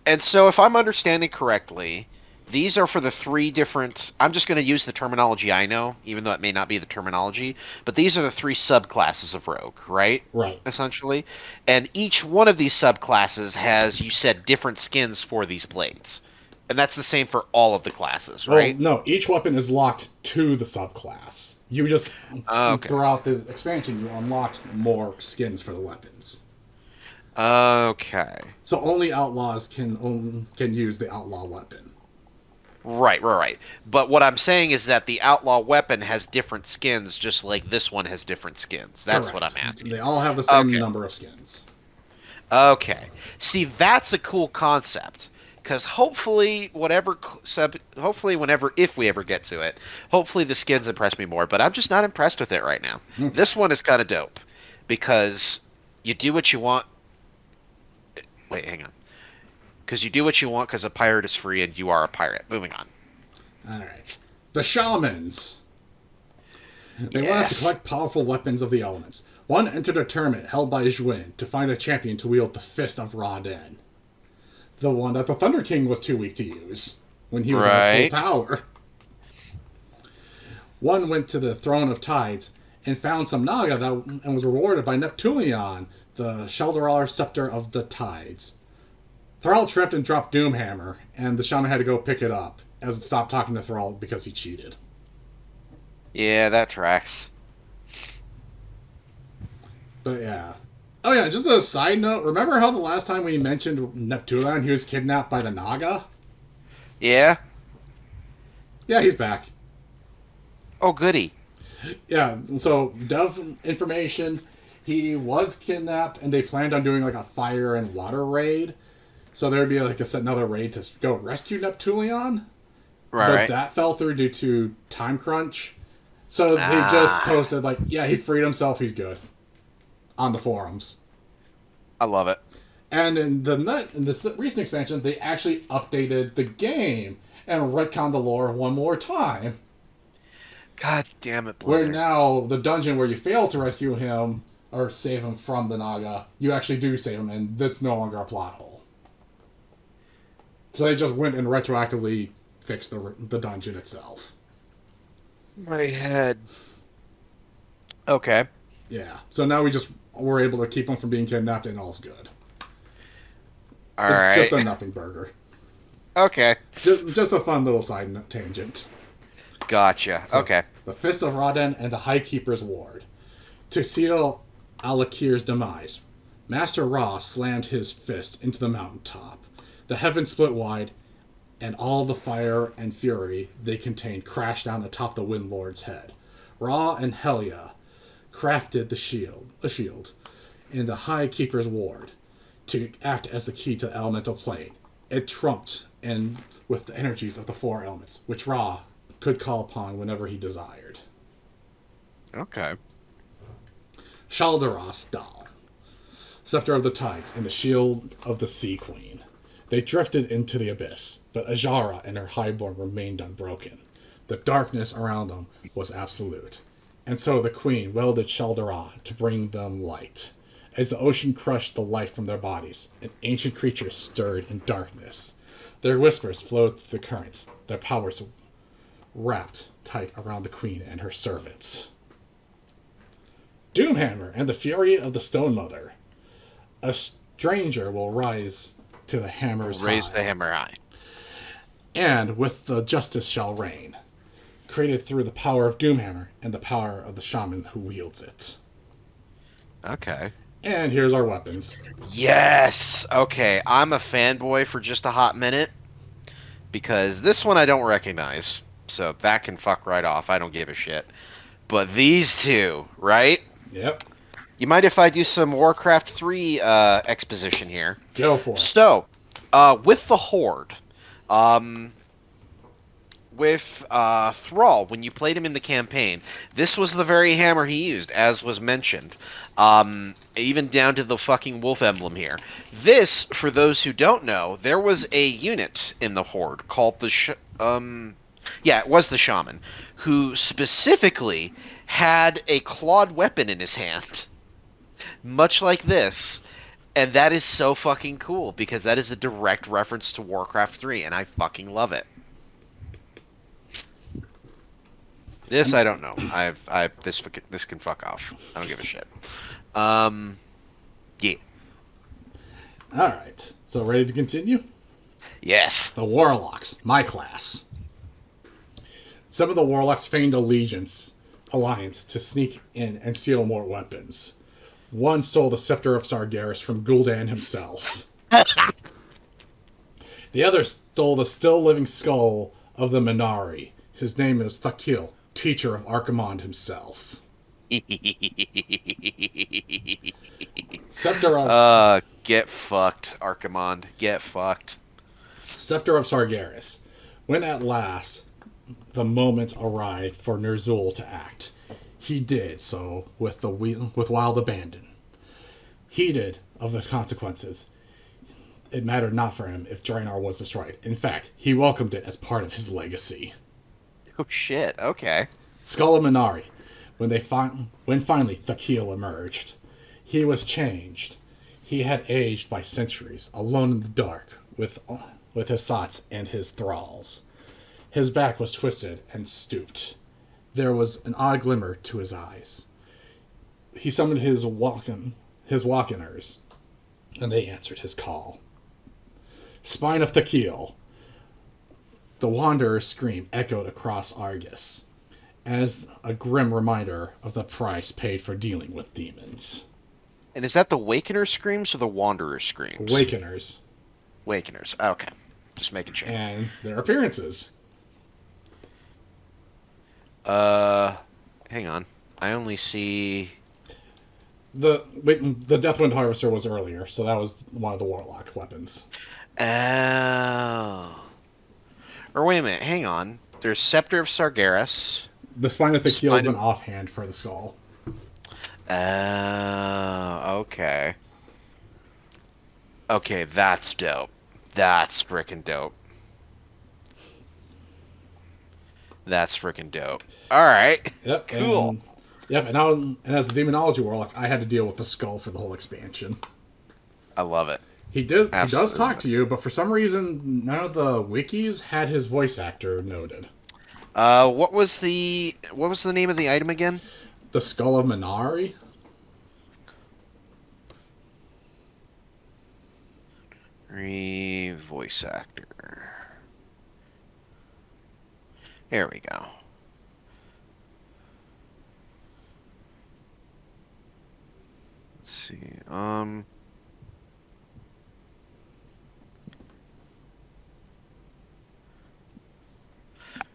And so, if I'm understanding correctly, these are for the three different. I'm just going to use the terminology I know, even though it may not be the terminology. But these are the three subclasses of rogue, right? Right. Essentially, and each one of these subclasses has, you said, different skins for these blades, and that's the same for all of the classes, Well, right? no, each weapon is locked to the subclass. You just Okay. throughout the expansion you unlocked more skins for the weapons. Okay. So only outlaws can use the outlaw weapon. Right, right, right. But what I'm saying is that the outlaw weapon has different skins, just like this one has different skins. That's what I'm Correct. asking. They all have the same Okay. number of skins. Okay. See, that's a cool concept. Because hopefully, hopefully, whenever, if we ever get to it, hopefully the skins impress me more. But I'm just not impressed with it right now. This Okay. one is kind of dope because you do what you want. Wait, hang on. Because you do what you want because a pirate is free and you are a pirate. Moving on. All right. The shamans. They went out to Yes. collect powerful weapons of the elements. One entered a tournament held by Zwin to find a champion to wield the Fist of Ra-Den, the one that the Thunder King was too weak to use when he was at his full Right. power. One went to the Throne of Tides and found some Naga and was rewarded by Neptunion, the Shaldarar Scepter of the Tides. Thrall tripped and dropped Doomhammer, and the shaman had to go pick it up, as it stopped talking to Thrall because he cheated. Yeah, that tracks. But yeah. Oh yeah, just a side note, remember how the last time we mentioned Neptunion, he was kidnapped by the Naga? Yeah. Yeah, he's back. Oh, goody. Yeah, so Dev information, he was kidnapped and they planned on doing like a fire and water raid. So there'd be like another raid to go rescue Neptunion, Right, but right. that fell through due to time crunch. So they just Ah, posted like, yeah, he freed himself, he's good on the forums. I love it. And in this recent expansion, they actually updated the game and retconned the lore one more time. God damn it, Where Blizzard. now the dungeon where you fail to rescue him or save him from the Naga, you actually do save him, and that's no longer a plot hole. So they just went and retroactively fixed the dungeon itself. My head. Okay. Yeah. So now we just were able to keep him from being kidnapped, and all's good. All Just right. a nothing burger. Okay. Just a fun little side tangent. Gotcha. So, Okay. the Fist of Ra-Den and the High Keeper's Ward. To seal Alakir's demise, Master Ra slammed his fist into the mountaintop. The heavens split wide, and all the fire and fury they contained crashed down atop the Wind Lord's head. Ra and Helia crafted a shield, in the High Keeper's Ward to act as the key to the elemental plane. It trumped and with the energies of the four elements, which Ra could call upon whenever he desired. Okay. Shaldaras Dal, Scepter of the Tides, and the Shield of the Sea Queen. They drifted into the abyss, but Ajara and her highborn remained unbroken. The darkness around them was absolute, and so the Queen welded Shaldara to bring them light. As the ocean crushed the life from their bodies, an ancient creature stirred in darkness. Their whispers flowed through the currents, their powers wrapped tight around the Queen and her servants. Doomhammer and the Fury of the Stone Mother. A stranger will rise to the hammer's Raise the high, hammer high. and with the justice shall reign. Created through the power of Doomhammer and the power of the shaman who wields it. Okay. And here's our weapons. Yes. Okay. I'm a fanboy for just a hot minute because this one I don't recognize. So that can fuck right off. I don't give a shit. But these two, right? Yep. You mind if I do some Warcraft 3 exposition here? Go for it. So, with the Horde, um, with Thrall, when you played him in the campaign, this was the very hammer he used, as was mentioned. Even down to the fucking wolf emblem here. This, for those who don't know, there was a unit in the Horde called the yeah, it was the Shaman, who specifically had a clawed weapon in his hand, much like this. And that is so fucking cool because that is a direct reference to Warcraft 3, and I fucking love it. This I don't know. This can fuck off. I don't give a shit. Um, yeah, All right. So ready to continue? yes. The Warlocks, my class. Some of the Warlocks feigned alliance to sneak in and steal more weapons. One stole the Scepter of Sargeras from Gul'dan himself. The other stole the still living skull of the Minari. His name is Thakil, teacher of Archimonde himself. Scepter of Get fucked, Archimonde. Get fucked. Scepter of Sargeras. When at last the moment arrived for Ner'zhul to act, he did so with wild abandon. Heeded of the consequences, it mattered not for him if Draenor was destroyed. In fact, he welcomed it as part of his legacy. Oh shit. Okay. Skull of Minari. When finally Thakil emerged, he was changed. He had aged by centuries, alone in the dark, with his thoughts and his thralls. His back was twisted and stooped. There was an odd glimmer to his eyes. He summoned his Walkeners, and they answered his call. Spine of Thakil. The Wanderer's scream echoed across Argus, as a grim reminder of the price paid for dealing with demons. And is that the Wakener screams or the Wanderer screams? Awakeners. Wakeners. Okay. Just making sure. And their appearances. Hang on. I only see. The Deathwind Harvester was earlier, so that was one of the Warlock weapons. Oh. Or wait a minute. Hang on. There's Scepter of Sargeras. The Spine of Thakil is Spine an offhand for the skull. Oh, okay. Okay, that's dope. That's frickin' dope. That's frickin' dope. All right. Yep. Cool. And as the Demonology Warlock, I had to deal with the skull for the whole expansion. I love it. He does Absolutely. talk to you, but for some reason, none of the wikis had his voice actor noted. What was the name of the item again? The Skull of Minari. Voice actor. Here we go. Let's see.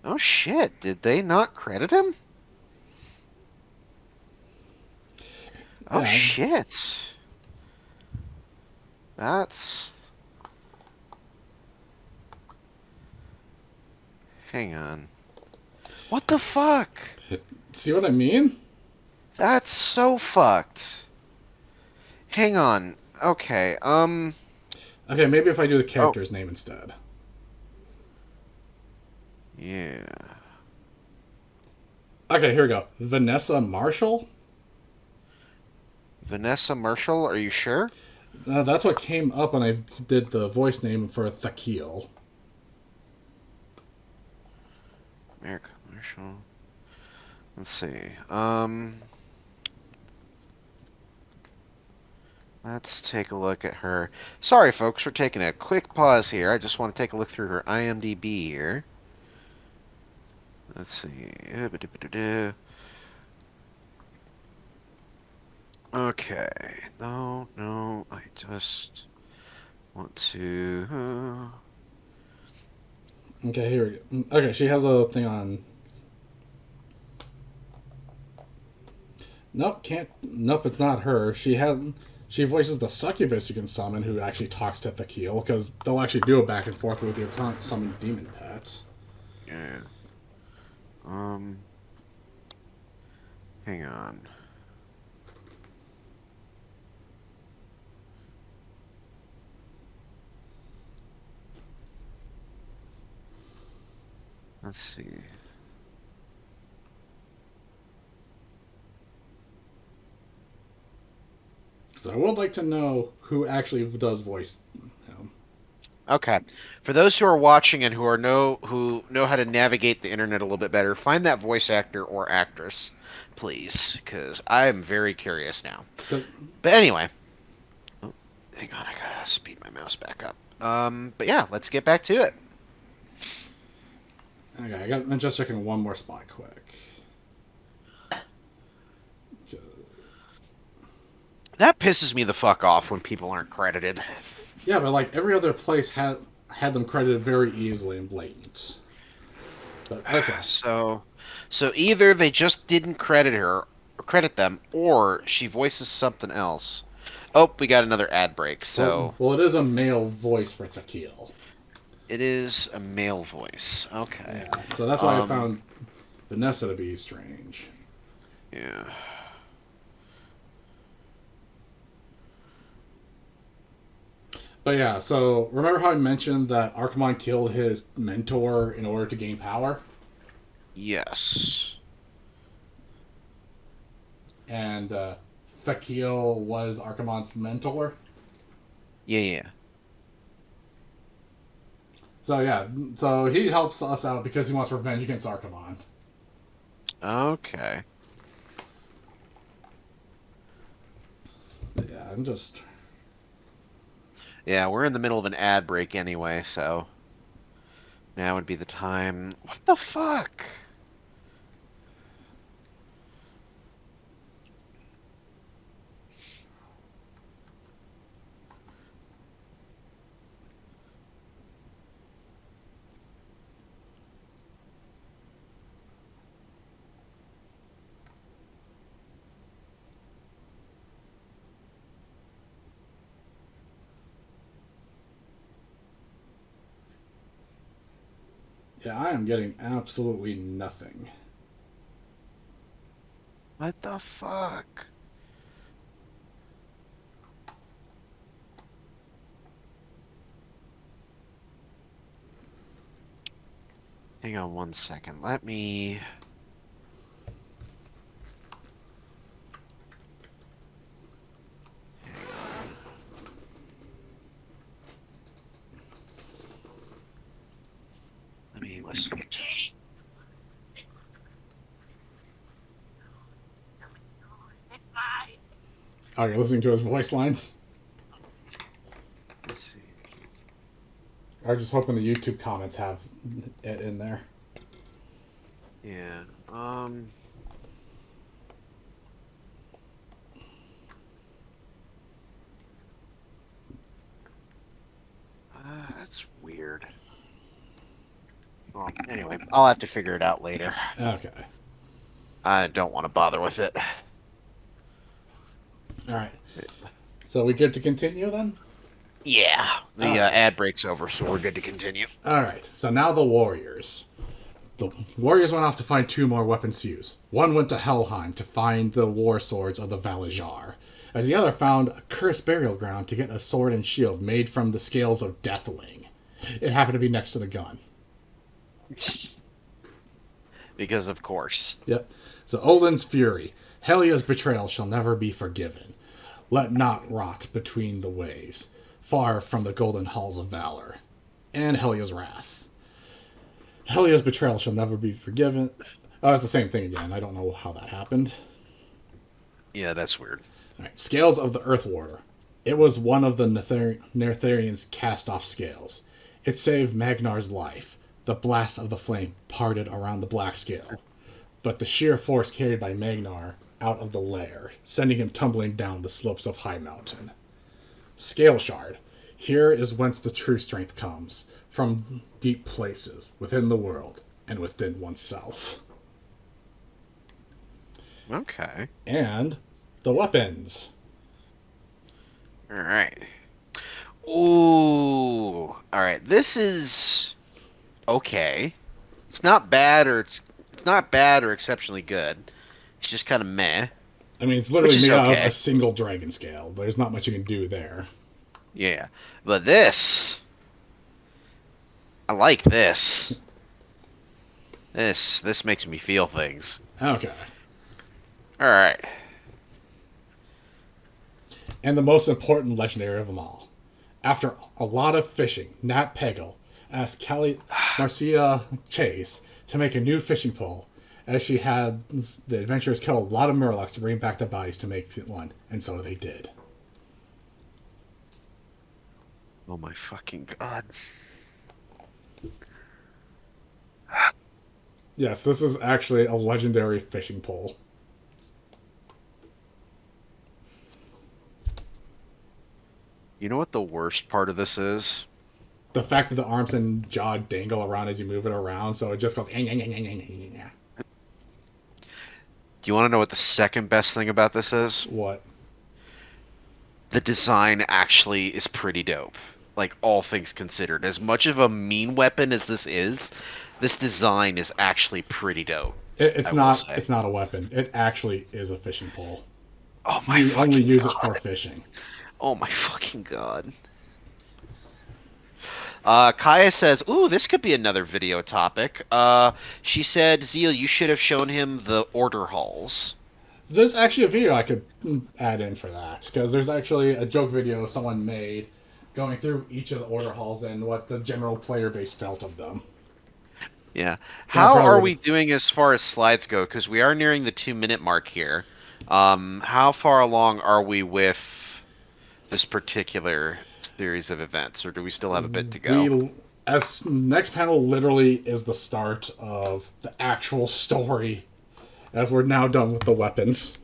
Oh shit, did they not credit him? Oh Yeah. shit. That's... Hang on. What the fuck? See what I mean? That's so fucked. Hang on. Okay, Okay, maybe if I do the Oh, character's name instead. yeah. Okay, here we go. Vanessa Marshall? Vanessa Marshall, are you sure? That's what came up when I did the voice name for Thakil. America Marshall. Let's see. Let's take a look at her. Sorry, folks, we're taking a quick pause here. I just want to take a look through her IMDb here. Let's see. Okay. No, I just want to. Okay, here we go. Okay, she has a thing on. Nope, can't. Nope, it's not her. She has. She voices the succubus you can summon, who actually talks to Thakil, because they'll actually do a back and forth with your current summoned demon pet. Yeah. Um. Hang on. Let's see. So I would like to know who actually does voice him. Okay. For those who are watching and who know how to navigate the internet a little bit better, find that voice actor or actress, please, because I am very curious now. But, But anyway, oh, hang on, I gotta speed my mouse back up. But yeah, let's get back to it. okay, I'm just checking one more spot quick. That pisses me the fuck off when people aren't credited. Yeah, but like every other place had them credited very easily and blatant. But okay. So either they just didn't credit them, or she voices something else. Oh, we got another ad break. So Well, it is a male voice for Thakil. it is a male voice. Okay. Yeah, so that's why I found Vanessa to be strange. Yeah. But yeah, so remember how I mentioned that Archimonde killed his mentor in order to gain power? Yes. And Thakil was Archimonde's mentor? Yeah, yeah. So yeah, so he helps us out because he wants revenge against Archimonde. Okay. But yeah, I'm just... Yeah, we're in the middle of an ad break anyway, so now would be the time. What the fuck? Yeah, I am getting absolutely nothing. What the fuck? Hang on one second. Let me. Hang on. Let me listen. Oh, you're listening to his voice lines? Let's see. I'm just hoping the YouTube comments have it in there. Yeah. That's weird. Well, anyway, I'll have to figure it out later. Okay. I don't want to bother with it. All right. So we good to continue then? Yeah, the Alright. ad break's over, so we're good to continue. All right. So now the warriors. The warriors went off to find two more weapons to use. One went to Helheim to find the war swords of the Valajar, as the other found a cursed burial ground to get a sword and shield made from the scales of Deathwing. It happened to be next to the gun. Because of course. Yep. So Odin's fury. Helia's betrayal shall never be forgiven. Let not rot between the waves, far from the golden halls of valor. And Helia's wrath. Helia's betrayal shall never be forgiven. Oh, it's the same thing again. I don't know how that happened. Yeah, that's weird. All right. Scales of the Earth Warder. It was one of the Nertharian's cast-off scales. It saved Magnar's life. The blast of the flame parted around the black scale, but the sheer force carried by Magnar out of the lair, sending him tumbling down the slopes of High Mountain. Scale Shard. Here is whence the true strength comes, from deep places within the world and within oneself. Okay. And the weapons. All right. Ooh. All right. This is okay. It's not bad or exceptionally good. It's just kind of meh, I mean, it's which literally is made out of a okay. single dragon scale. There's not much you can do there. Yeah. But this, I like this. This makes me feel things. Okay. All right. And the most important legendary of them all. After a lot of fishing, Nat Peggle asked Kelly Marcia Chase to make a new fishing pole, as she had the adventurers kill a lot of murlocs to bring back the bodies to make one, and so they did. Oh my fucking god. Yes, this is actually a legendary fishing pole. You know what the worst part of this is? The fact that the arms and jaw dangle around as you move it around, so it just goes. Do you want to know what the second best thing about this is? What? The design actually is pretty dope. Like, all things considered. As much of a mean weapon as this design is actually pretty dope, It's I will not. say. It's not a weapon. It actually is a fishing pole. Oh my You only fucking use it for god. fishing. Oh my fucking god. Kaya says, "Ooh, this could be another video topic." She said, "Zeal, you should have shown him the order halls." There's actually a video I could add in for that because there's actually a joke video someone made going through each of the order halls and what the general player base felt of them. Yeah. That How probably are would. we doing as far as slides go? Because we are nearing the 2 minute mark here. How far along are we with this particular series of events, or do we still have a bit to go? We as next panel literally is the start of the actual story, as we're now done with the weapons.